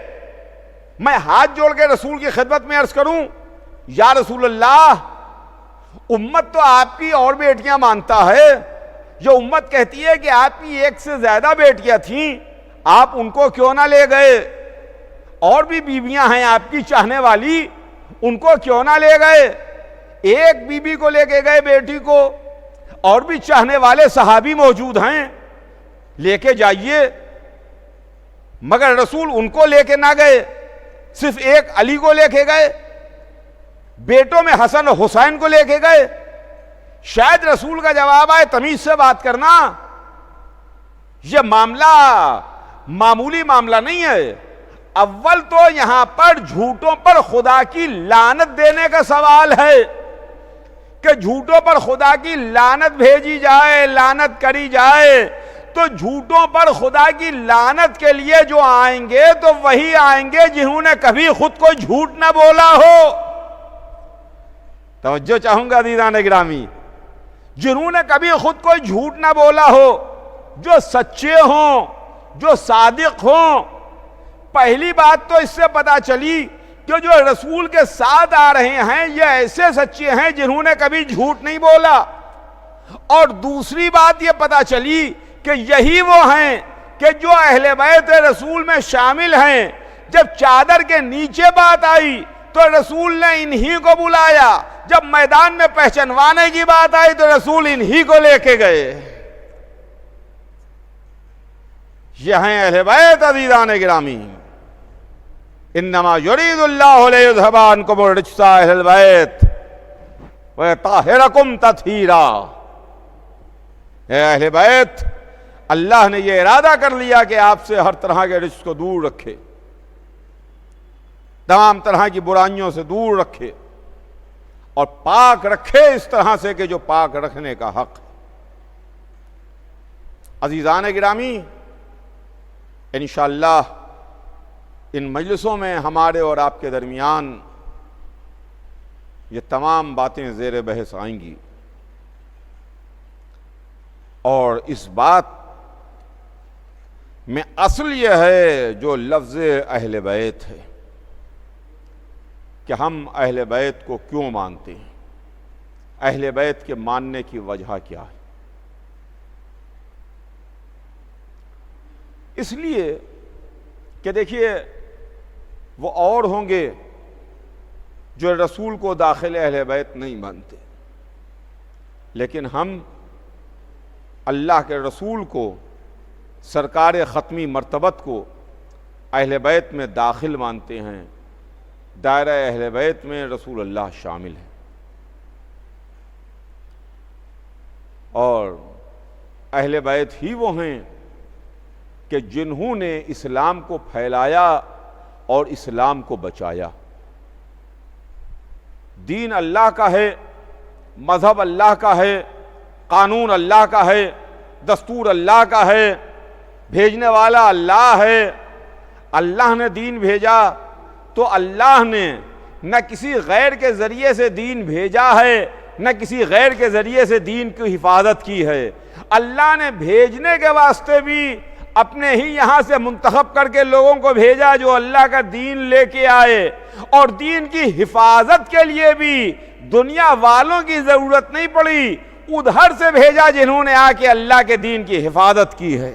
میں ہاتھ جوڑ کے رسول کی خدمت میں عرض کروں، یا رسول اللہ، امت تو آپ کی اور بیٹیاں مانتا ہے. جو امت کہتی ہے کہ آپ کی 1 سے زیادہ بیٹیاں تھیں، آپ ان کو کیوں نہ لے گئے؟ اور بھی بیویاں ہیں آپ کی چاہنے والی، ان کو کیوں نہ لے گئے؟ ایک بیوی کو لے کے گئے، بیٹی کو. اور بھی چاہنے والے صحابی موجود ہیں، لے کے جائیے. مگر رسول ان کو لے کے نہ گئے، صرف ایک علی کو لے کے گئے. بیٹوں میں حسن و حسین کو لے کے گئے. شاید رسول کا جواب آئے تمیز سے بات کرنا، یہ معاملہ معمولی معاملہ نہیں ہے. اول تو یہاں پر جھوٹوں پر خدا کی لعنت دینے کا سوال ہے کہ جھوٹوں پر خدا کی لعنت بھیجی جائے، لعنت کری جائے. تو جھوٹوں پر خدا کی لعنت کے لیے جو آئیں گے تو وہی آئیں گے جنہوں نے کبھی خود کو جھوٹ نہ بولا ہو. توجہ چاہوں گا عزیزان گرامی، جنہوں نے کبھی خود کو جھوٹ نہ بولا ہو، جو سچے ہوں، جو صادق ہوں. پہلی بات تو اس سے پتا چلی کہ جو رسول کے ساتھ آ رہے ہیں یہ ایسے سچے ہیں جنہوں نے کبھی جھوٹ نہیں بولا. اور دوسری بات یہ پتا چلی کہ یہی وہ ہیں کہ جو اہل بیت رسول میں شامل ہیں. جب چادر کے نیچے بات آئی تو رسول نے انہی کو بلایا، جب میدان میں پہچنوانے کی بات آئی تو رسول انہی کو لے کے گئے. یہ ہیں اہل بیت عزیزان گرامی. انما یرید اللہ لیذھب عنکم الرجس اہل البیت ویطہرکم تطہیرا. اے اہل بیت، اللہ نے یہ ارادہ کر لیا کہ آپ سے ہر طرح کے رجس کو دور رکھے، تمام طرح کی برائیوں سے دور رکھے، اور پاک رکھے اس طرح سے کہ جو پاک رکھنے کا حق ہے. عزیزان گرامی، انشاءاللہ ان مجلسوں میں ہمارے اور آپ کے درمیان یہ تمام باتیں زیر بحث آئیں گی. اور اس بات میں اصل یہ ہے جو لفظ اہل بیت ہے کہ ہم اہل بیت کو کیوں مانتے ہیں، اہل بیت کے ماننے کی وجہ کیا ہے. اس لیے کہ دیکھیے، وہ اور ہوں گے جو رسول کو داخل اہل بیت نہیں مانتے، لیکن ہم اللہ کے رسول کو، سرکار ختمی مرتبت کو اہل بیت میں داخل مانتے ہیں۔ دائرہ اہل بیت میں رسول اللہ شامل ہے، اور اہل بیت ہی وہ ہیں کہ جنہوں نے اسلام کو پھیلایا اور اسلام کو بچایا۔ دین اللہ کا ہے، مذہب اللہ کا ہے، قانون اللہ کا ہے، دستور اللہ کا ہے، بھیجنے والا اللہ ہے۔ اللہ نے دین بھیجا تو اللہ نے نہ کسی غیر کے ذریعے سے دین بھیجا ہے، نہ کسی غیر کے ذریعے سے دین کی حفاظت کی ہے۔ اللہ نے بھیجنے کے واسطے بھی اپنے ہی یہاں سے منتخب کر کے لوگوں کو بھیجا جو اللہ کا دین لے کے آئے، اور دین کی حفاظت کے لیے بھی دنیا والوں کی ضرورت نہیں پڑی، ادھر سے بھیجا جنہوں نے آ کے اللہ کے دین کی حفاظت کی ہے۔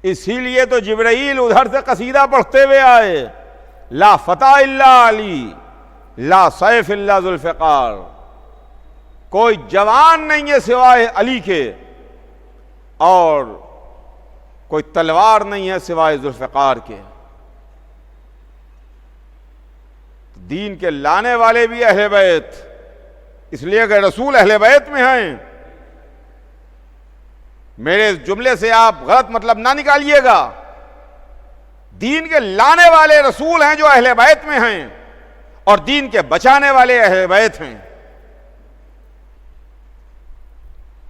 اسی لیے تو جبرائیل ادھر سے قصیدہ پڑھتے ہوئے آئے، لا فتح الا علی، لا سیف الا ذوالفقار، کوئی جوان نہیں ہے سوائے علی کے، اور کوئی تلوار نہیں ہے سوائے ذوالفقار کے۔ دین کے لانے والے بھی اہل بیت، اس لیے کہ رسول اہل بیت میں ہیں۔ میرے اس جملے سے آپ غلط مطلب نہ نکالیے گا، دین کے لانے والے رسول ہیں جو اہل بیت میں ہیں، اور دین کے بچانے والے اہل بیت ہیں۔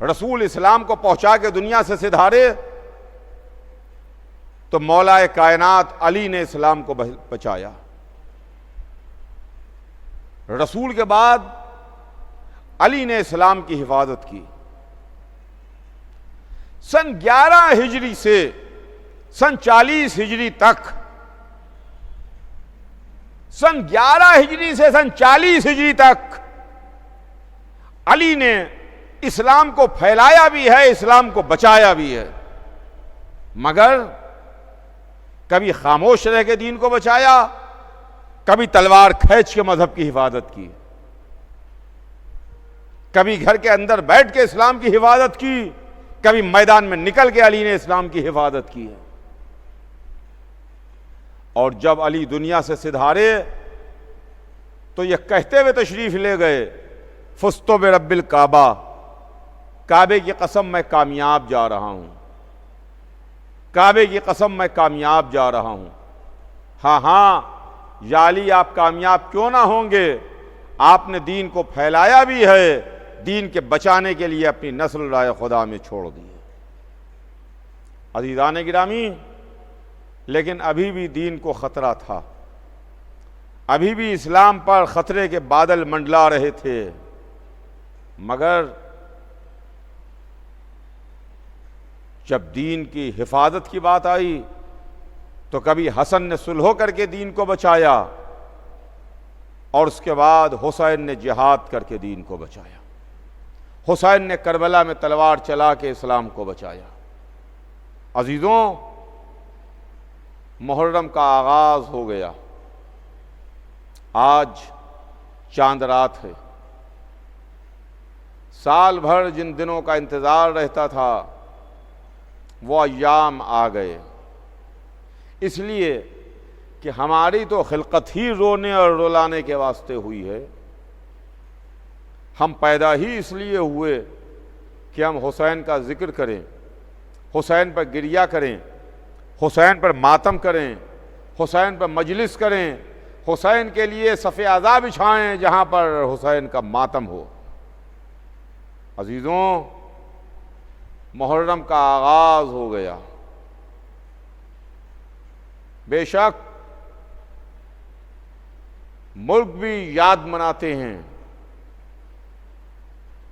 رسول اسلام کو پہنچا کے دنیا سے سدھارے تو مولا کائنات علی نے اسلام کو بچایا۔ رسول کے بعد علی نے اسلام کی حفاظت کی۔ سن 11 ہجری سے سن 40 ہجری تک، سن 11 ہجری سے سن 40 ہجری تک علی نے اسلام کو پھیلایا بھی ہے، اسلام کو بچایا بھی ہے، مگر کبھی خاموش رہ کے دین کو بچایا، کبھی تلوار کھینچ کے مذہب کی حفاظت کی، کبھی گھر کے اندر بیٹھ کے اسلام کی حفاظت کی، کبھی میدان میں نکل کے علی نے اسلام کی حفاظت کی ہے۔ اور جب علی دنیا سے سدھارے تو یہ کہتے ہوئے تشریف لے گئے، فزت برب الکعبہ، کعبے کی قسم میں کامیاب جا رہا ہوں، کعبے کی قسم میں کامیاب جا رہا ہوں۔ ہاں ہاں یا علی، آپ کامیاب کیوں نہ ہوں گے، آپ نے دین کو پھیلایا بھی ہے، دین کے بچانے کے لیے اپنی نسل رائے خدا میں چھوڑ دی ہے۔ عزیزان گرامی، لیکن ابھی بھی دین کو خطرہ تھا، ابھی بھی اسلام پر خطرے کے بادل منڈلا رہے تھے، مگر جب دین کی حفاظت کی بات آئی تو کبھی حسن نے صلح کر کے دین کو بچایا، اور اس کے بعد حسین نے جہاد کر کے دین کو بچایا، حسین نے کربلا میں تلوار چلا کے اسلام کو بچایا۔ عزیزوں، محرم کا آغاز ہو گیا، آج چاند رات ہے۔ سال بھر جن دنوں کا انتظار رہتا تھا وہ ایام آ گئے، اس لیے کہ ہماری تو خلقت ہی رونے اور رلانے کے واسطے ہوئی ہے۔ ہم پیدا ہی اس لیے ہوئے کہ ہم حسین کا ذکر کریں، حسین پر گریہ کریں، حسین پر ماتم کریں، حسین پر مجلس کریں، حسین کے لیے صف عزا بچھائیں جہاں پر حسین کا ماتم ہو۔ عزیزوں، محرم کا آغاز ہو گیا۔ بے شک ملک بھی یاد مناتے ہیں،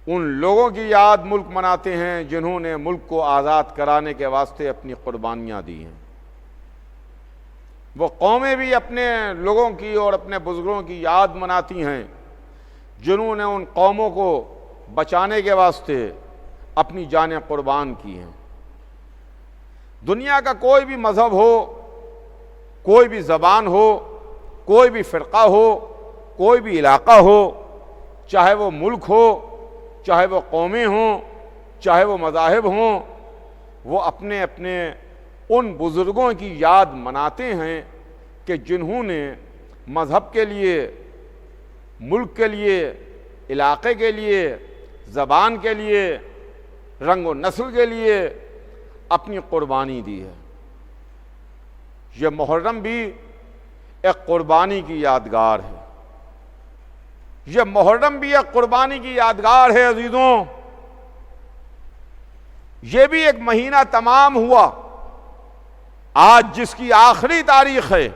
ان لوگوں کی یاد ملک مناتے ہیں جنہوں نے ملک کو آزاد کرانے کے واسطے اپنی قربانیاں دی ہیں۔ وہ قومیں بھی اپنے لوگوں کی اور اپنے بزرگوں کی یاد مناتی ہیں جنہوں نے ان قوموں کو بچانے کے واسطے اپنی جانیں قربان کی ہیں۔ دنیا کا کوئی بھی مذہب ہو، کوئی بھی زبان ہو، کوئی بھی فرقہ ہو، کوئی بھی علاقہ ہو، چاہے وہ ملک ہو، چاہے وہ قومیں ہوں، چاہے وہ مذاہب ہوں، وہ اپنے اپنے ان بزرگوں کی یاد مناتے ہیں کہ جنہوں نے مذہب کے لیے، ملک کے لیے، علاقے کے لیے، زبان کے لیے، رنگ و نسل کے لیے اپنی قربانی دی ہے۔ یہ محرم بھی ایک قربانی کی یادگار ہے، یہ محرم بھی ایک قربانی کی یادگار ہے عزیزوں۔ یہ بھی ایک مہینہ تمام ہوا، آج جس کی آخری تاریخ ہے،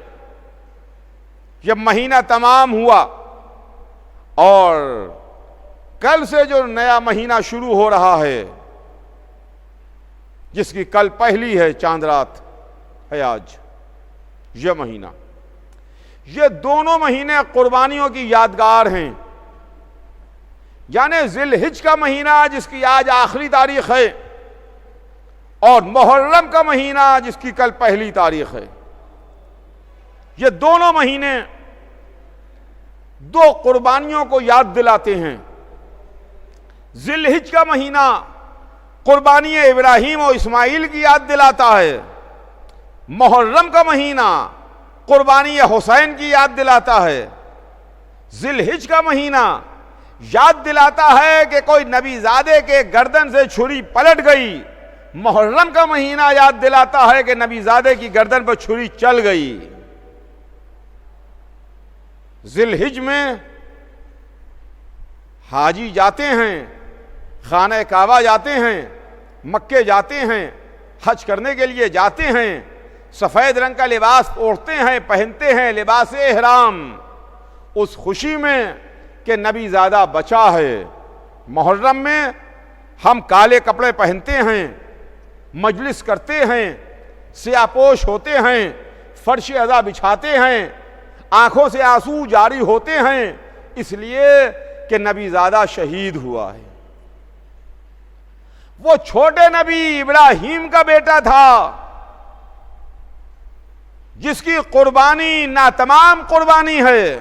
یہ مہینہ تمام ہوا، اور کل سے جو نیا مہینہ شروع ہو رہا ہے، جس کی کل پہلی ہے، چاند رات ہے آج، یہ مہینہ، یہ دونوں مہینے قربانیوں کی یادگار ہیں۔ یعنی ذی الحج کا مہینہ جس کی آج آخری تاریخ ہے، اور محرم کا مہینہ جس کی کل پہلی تاریخ ہے، یہ دونوں مہینے دو قربانیوں کو یاد دلاتے ہیں۔ ذی الحج کا مہینہ قربانی ابراہیم و اسماعیل کی یاد دلاتا ہے، محرم کا مہینہ قربانی حسین کی یاد دلاتا ہے۔ ذی الحج کا مہینہ یاد دلاتا ہے کہ کوئی نبی زادے کے گردن سے چھری پلٹ گئی، محرم کا مہینہ یاد دلاتا ہے کہ نبی زادے کی گردن پر چھری چل گئی۔ ذی الحج میں حاجی جاتے ہیں، خانہ کعبہ جاتے ہیں، مکے جاتے ہیں، حج کرنے کے لیے جاتے ہیں، سفید رنگ کا لباس اوڑھتے ہیں، پہنتے ہیں، لباس احرام، اس خوشی میں کہ نبی زادہ بچا ہے۔ محرم میں ہم کالے کپڑے پہنتے ہیں، مجلس کرتے ہیں، سیاہ پوش ہوتے ہیں، فرش عزا بچھاتے ہیں، آنکھوں سے آنسو جاری ہوتے ہیں، اس لیے کہ نبی زادہ شہید ہوا ہے۔ وہ چھوٹے نبی ابراہیم کا بیٹا تھا، جس کی قربانی ناتمام قربانی ہے،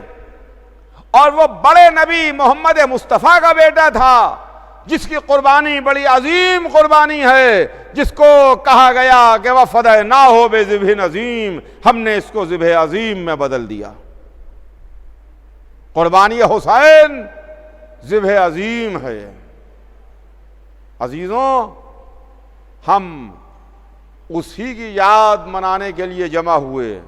اور وہ بڑے نبی محمد مصطفیٰ کا بیٹا تھا، جس کی قربانی بڑی عظیم قربانی ہے، جس کو کہا گیا کہ وَفَدَيْنَاهُ بِذِبْحٍ عَظِيمٍ، ہم نے اس کو ذبح عظیم میں بدل دیا۔ قربانی حسین ذبح عظیم ہے۔ عزیزوں، ہم اسی کی یاد منانے کے لیے جمع ہوئے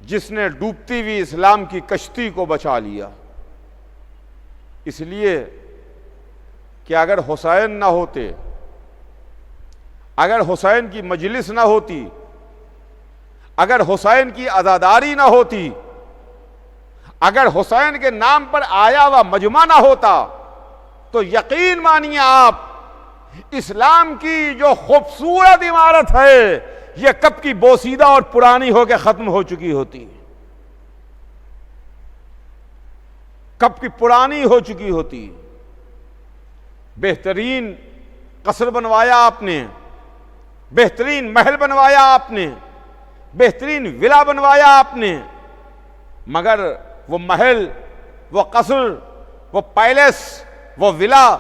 جس نے ڈوبتی ہوئی اسلام کی کشتی کو بچا لیا۔ اس لیے کہ اگر حسین نہ ہوتے، اگر حسین کی مجلس نہ ہوتی، اگر حسین کی عزاداری نہ ہوتی، اگر حسین کے نام پر آیا ہوا مجمع نہ ہوتا، تو یقین مانیے آپ، اسلام کی جو خوبصورت عمارت ہے یہ کب کی بوسیدہ اور پرانی ہو کے ختم ہو چکی ہوتی، کب کی پرانی ہو چکی ہوتی۔ بہترین قصر بنوایا آپ نے، بہترین محل بنوایا آپ نے، بہترین ولا بنوایا آپ نے، مگر وہ محل، وہ قصر، وہ پیلس، وہ ولا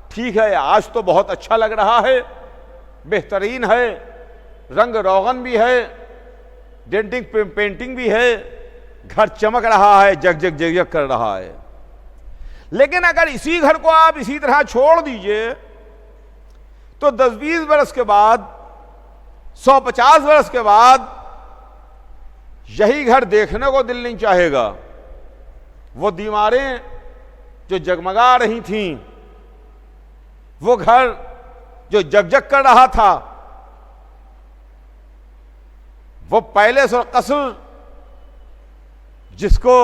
ٹھیک ہے، آج تو بہت اچھا لگ رہا ہے، بہترین ہے، رنگ روغن بھی ہے، ڈینٹنگ پینٹنگ بھی ہے، گھر چمک رہا ہے، جگ جگ جگ جگ کر رہا ہے۔ لیکن اگر اسی گھر کو آپ اسی طرح چھوڑ دیجئے تو 10-20 برس کے بعد، 150 برس کے بعد یہی گھر دیکھنے کو دل نہیں چاہے گا۔ وہ دیواریں جو جگمگا رہی تھیں، وہ گھر جو جگ جگ کر رہا تھا، وہ پیلس اور قصر جس کو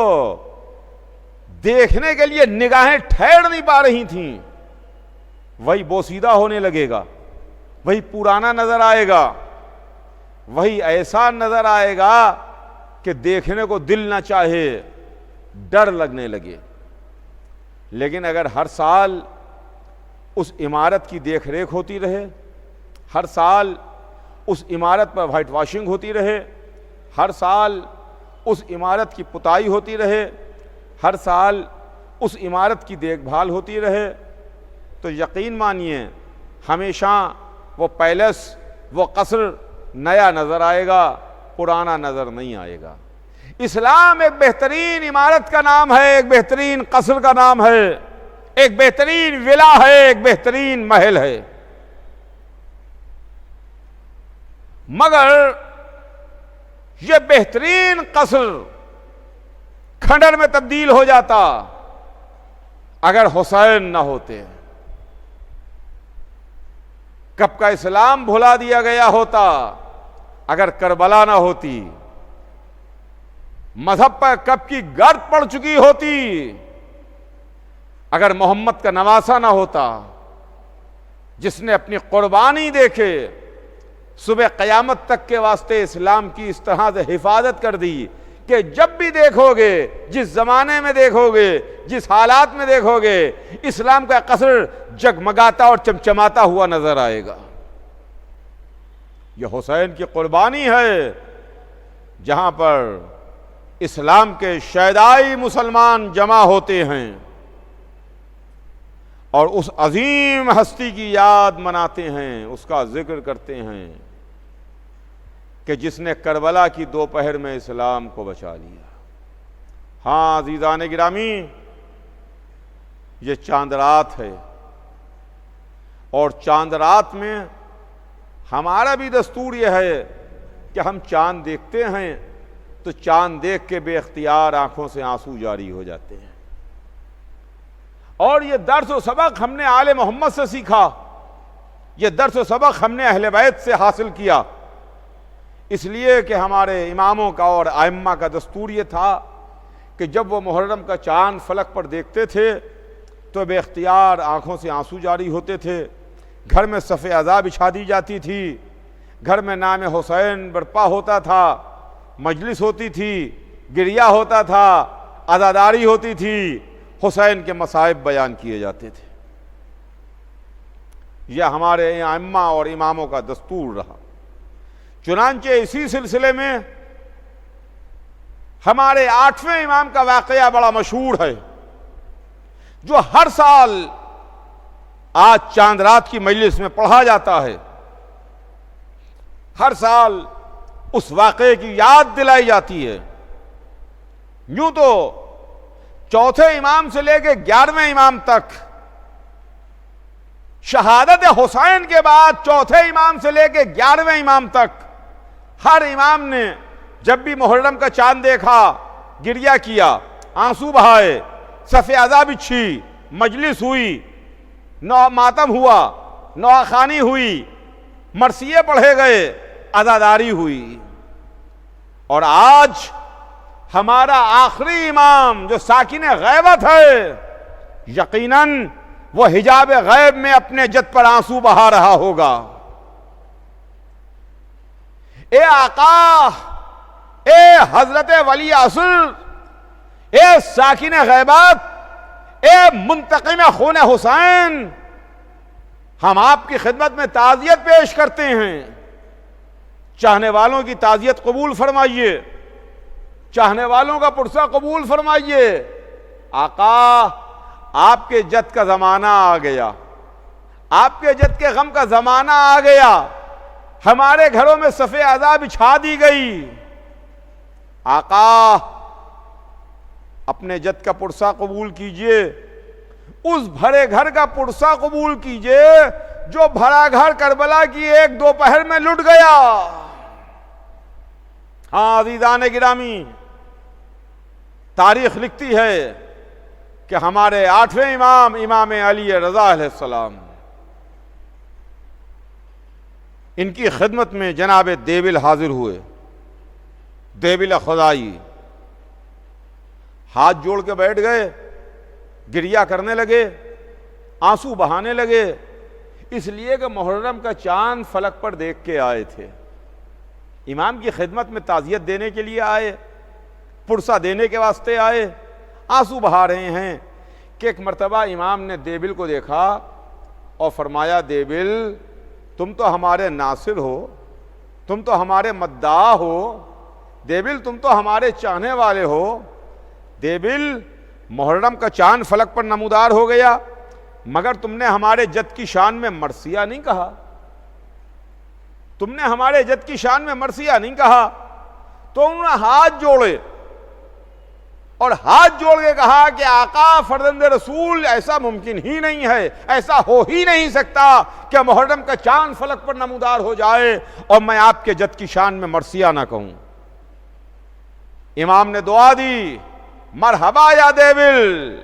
دیکھنے کے لیے نگاہیں ٹھہر نہیں پا رہی تھیں، وہی بوسیدہ ہونے لگے گا، وہی پرانا نظر آئے گا، وہی ایسا نظر آئے گا کہ دیکھنے کو دل نہ چاہے، ڈر لگنے لگے۔ لیکن اگر ہر سال اس عمارت کی دیکھ ریکھ ہوتی رہے، ہر سال اس عمارت پر وائٹ واشنگ ہوتی رہے، ہر سال اس عمارت کی پتائی ہوتی رہے، ہر سال اس عمارت کی دیکھ بھال ہوتی رہے تو یقین مانیے ہمیشہ وہ پیلس، وہ قصر نیا نظر آئے گا، پرانا نظر نہیں آئے گا۔ اسلام ایک بہترین عمارت کا نام ہے، ایک بہترین قصر کا نام ہے، ایک بہترین ولا ہے، ایک بہترین محل ہے۔ مگر یہ بہترین قصر کھنڈر میں تبدیل ہو جاتا اگر حسین نہ ہوتے، کب کا اسلام بھلا دیا گیا ہوتا اگر کربلا نہ ہوتی، مذہب پر کب کی گرد پڑ چکی ہوتی اگر محمد کا نواسہ نہ ہوتا، جس نے اپنی قربانی دے کے صبح قیامت تک کے واسطے اسلام کی اس طرح سے حفاظت کر دی کہ جب بھی دیکھو گے، جس زمانے میں دیکھو گے، جس حالات میں دیکھو گے، اسلام کا قصر جگمگاتا اور چمچماتا ہوا نظر آئے گا۔ یہ حسین کی قربانی ہے، جہاں پر اسلام کے شیدائی مسلمان جمع ہوتے ہیں اور اس عظیم ہستی کی یاد مناتے ہیں، اس کا ذکر کرتے ہیں کہ جس نے کربلا کی دوپہر میں اسلام کو بچا لیا۔ ہاں عزیزان گرامی، یہ چاند رات ہے، اور چاند رات میں ہمارا بھی دستور یہ ہے کہ ہم چاند دیکھتے ہیں تو چاند دیکھ کے بے اختیار آنکھوں سے آنسو جاری ہو جاتے ہیں۔ اور یہ درس و سبق ہم نے آل محمد سے سیکھا، یہ درس و سبق ہم نے اہل بیت سے حاصل کیا، اس لیے کہ ہمارے اماموں کا اور ائمہ کا دستور یہ تھا کہ جب وہ محرم کا چاند فلک پر دیکھتے تھے تو بے اختیار آنکھوں سے آنسو جاری ہوتے تھے، گھر میں صف عزا بچھا دی جاتی تھی، گھر میں نام حسین برپا ہوتا تھا، مجلس ہوتی تھی، گریہ ہوتا تھا، عزاداری ہوتی تھی، حسین کے مصائب بیان کیے جاتے تھے۔ یہ ہمارے ائمہ اور اماموں کا دستور رہا۔ چنانچہ اسی سلسلے میں ہمارے 8ویں امام کا واقعہ بڑا مشہور ہے، جو ہر سال آج چاند رات کی مجلس میں پڑھا جاتا ہے۔ ہر سال اس واقعے کی یاد دلائی جاتی ہے۔ یوں تو چوتھے امام سے لے کے 11ویں امام تک، شہادت حسین کے بعد چوتھے امام سے لے کے 11ویں امام تک ہر امام نے جب بھی محرم کا چاند دیکھا، گریہ کیا، آنسو بہائے، صف عزا بچھی، مجلس ہوئی، ماتم ہوا، نواخوانی ہوئی، مرثیے پڑھے گئے، عزاداری ہوئی۔ اور آج ہمارا آخری امام جو ساکن غیبت ہے، یقیناً وہ حجاب غیب میں اپنے جد پر آنسو بہا رہا ہوگا۔ اے آقا، اے حضرت ولی عصر، اے ساکن غیبت، اے منتقم خون حسین، ہم آپ کی خدمت میں تعزیت پیش کرتے ہیں۔ چاہنے والوں کی تعزیت قبول فرمائیے، چاہنے والوں کا پرسہ قبول فرمائیے۔ آقا، آپ کے جد کا زمانہ آ گیا، آپ کے جد کے غم کا زمانہ آ گیا، ہمارے گھروں میں صف عزا بچھا دی گئی۔ آقا، اپنے جد کا پرسہ قبول کیجئے، اس بھرے گھر کا پرسہ قبول کیجئے جو بھرا گھر کربلا کی ایک دوپہر میں لٹ گیا۔ ہاں عزیزان گرامی، تاریخ لکھتی ہے کہ ہمارے 8ویں امام، امام علی رضا علیہ السلام، ان کی خدمت میں جناب دیبل حاضر ہوئے، دیبل خدائی، ہاتھ جوڑ کے بیٹھ گئے، گریہ کرنے لگے، آنسو بہانے لگے، اس لیے کہ محرم کا چاند فلک پر دیکھ کے آئے تھے، امام کی خدمت میں تعزیت دینے کے لیے آئے، پرسہ دینے کے واسطے آئے، آنسو بہا رہے ہیں کہ ایک مرتبہ امام نے دیبل کو دیکھا اور فرمایا، دیبل تم تو ہمارے ناصر ہو، تم تو ہمارے مداح ہو، دیبل تم تو ہمارے چاہنے والے ہو، دیبل محرم کا چاند فلک پر نمودار ہو گیا، مگر تم نے ہمارے جد کی شان میں مرثیہ نہیں کہا، تم نے ہمارے جد کی شان میں مرثیہ نہیں کہا۔ تو انہوں نے ہاتھ جوڑے اور ہاتھ جوڑ کے کہا کہ آقا فرزند رسول ایسا ممکن ہی نہیں ہے، ایسا ہو ہی نہیں سکتا کہ محرم کا چاند فلک پر نمودار ہو جائے اور میں آپ کے جد کی شان میں مرثیہ نہ کہوں۔ امام نے دعا دی، مرحبا یا دیبل،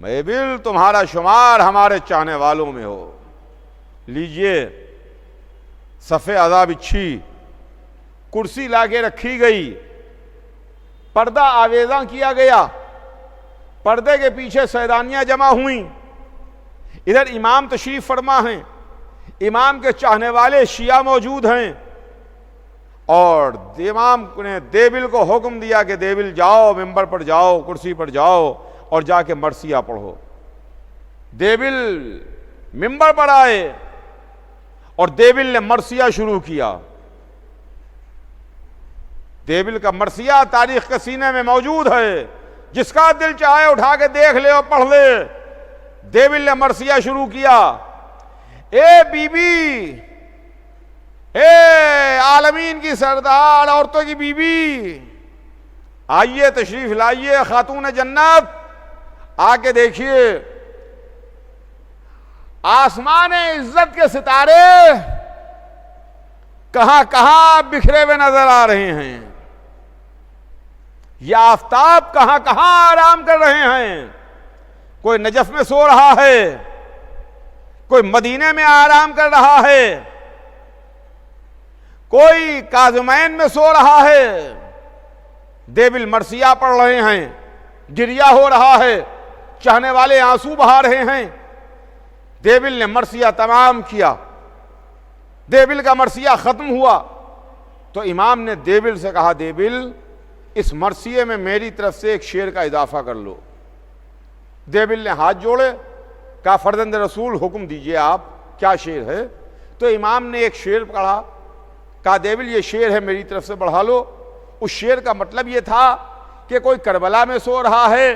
دیبل تمہارا شمار ہمارے چاہنے والوں میں ہو۔ لیجئے صف اعضا بچھی، کرسی لاگے رکھی گئی، پردہ آویزاں کیا گیا، پردے کے پیچھے سیدانیاں جمع ہوئیں، ادھر امام تشریف فرما ہیں، امام کے چاہنے والے شیعہ موجود ہیں، اور امام نے دیبل کو حکم دیا کہ دیبل جاؤ، ممبر پر جاؤ، کرسی پر جاؤ اور جا کے مرثیہ پڑھو۔ دیبل ممبر پر آئے اور دیبل نے مرثیہ شروع کیا۔ دیبل کا مرثیہ تاریخ کے سینے میں موجود ہے، جس کا دل چاہے اٹھا کے دیکھ لے اور پڑھ لے۔ دیبل نے مرثیہ شروع کیا، اے بی بی، اے عالمین کی سردار، عورتوں کی بی بی، آئیے تشریف لائیے خاتون جنت، آ کے دیکھیے آسمان عزت کے ستارے کہاں کہاں بکھرے ہوئے نظر آ رہے ہیں، یہ آفتاب کہاں کہاں آرام کر رہے ہیں۔ کوئی نجف میں سو رہا ہے، کوئی مدینے میں آرام کر رہا ہے، کوئی کاظمین میں سو رہا ہے۔ دیبل مرثیہ پڑھ رہے ہیں، گریہ ہو رہا ہے، چاہنے والے آنسو بہا رہے ہیں۔ دیبل نے مرثیہ تمام کیا، دیبل کا مرثیہ ختم ہوا تو امام نے دیبل سے کہا، دیبل اس مرثیے میں میری طرف سے ایک شعر کا اضافہ کر لو۔ دیبل نے ہاتھ جوڑے، کہا فرزند رسول حکم دیجئے، آپ کیا شعر ہے؟ تو امام نے ایک شعر پڑھا، کہا دیبل یہ شعر ہے میری طرف سے بڑھا لو۔ اس شعر کا مطلب یہ تھا کہ کوئی کربلا میں سو رہا ہے،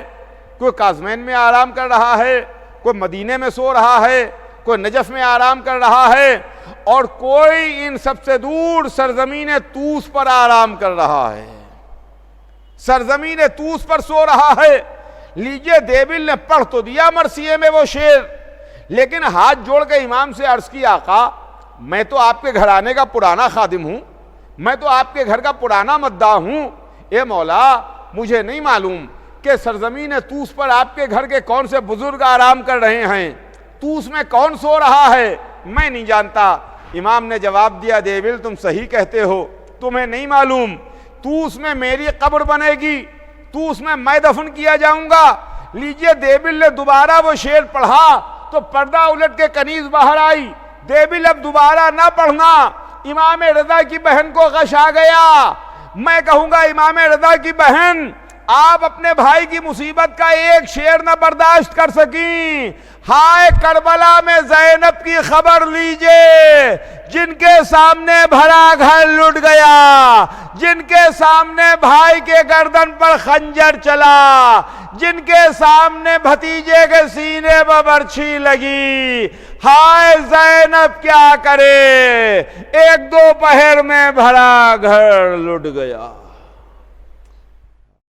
کوئی کاظمین میں آرام کر رہا ہے، کوئی مدینے میں سو رہا ہے، کوئی نجف میں آرام کر رہا ہے، اور کوئی ان سب سے دور سرزمین طوس پر آرام کر رہا ہے، سرزمین طوس پر سو رہا ہے۔ لیجئے دیبل نے پڑھ تو دیا مرثیے میں وہ شعر، لیکن ہاتھ جوڑ کے امام سے عرض کی، آقا میں تو آپ کے گھرانے کا پرانا خادم ہوں، میں تو آپ کے گھر کا پرانا مداح ہوں، اے مولا مجھے نہیں معلوم کہ سرزمین طوس پر آپ کے گھر کے کون سے بزرگ آرام کر رہے ہیں، طوس میں کون سو رہا ہے، میں نہیں جانتا۔ امام نے جواب دیا، دیبل تم صحیح کہتے ہو، تمہیں نہیں معلوم، طوس میں میری قبر بنے گی، طوس میں دفن کیا جاؤں گا۔ لیجئے دیبل نے دوبارہ وہ شعر پڑھا تو پردہ الٹ کے کنیز باہر آئی۔ دیبل اب دوبارہ نہ پڑھنا، امام رضا کی بہن کو غش آ گیا۔ میں کہوں گا امام رضا کی بہن، آپ اپنے بھائی کی مصیبت کا ایک شعر نہ برداشت کر سکیں۔ ہائے کربلا میں زینب کی خبر لیجئے، جن کے سامنے بھرا گھر لٹ گیا، جن کے سامنے بھائی کے گردن پر خنجر چلا، جن کے سامنے بھتیجے کے سینے پر برچھی لگی۔ ہائے زینب کیا کرے، ایک دو پہر میں بھرا گھر لٹ گیا۔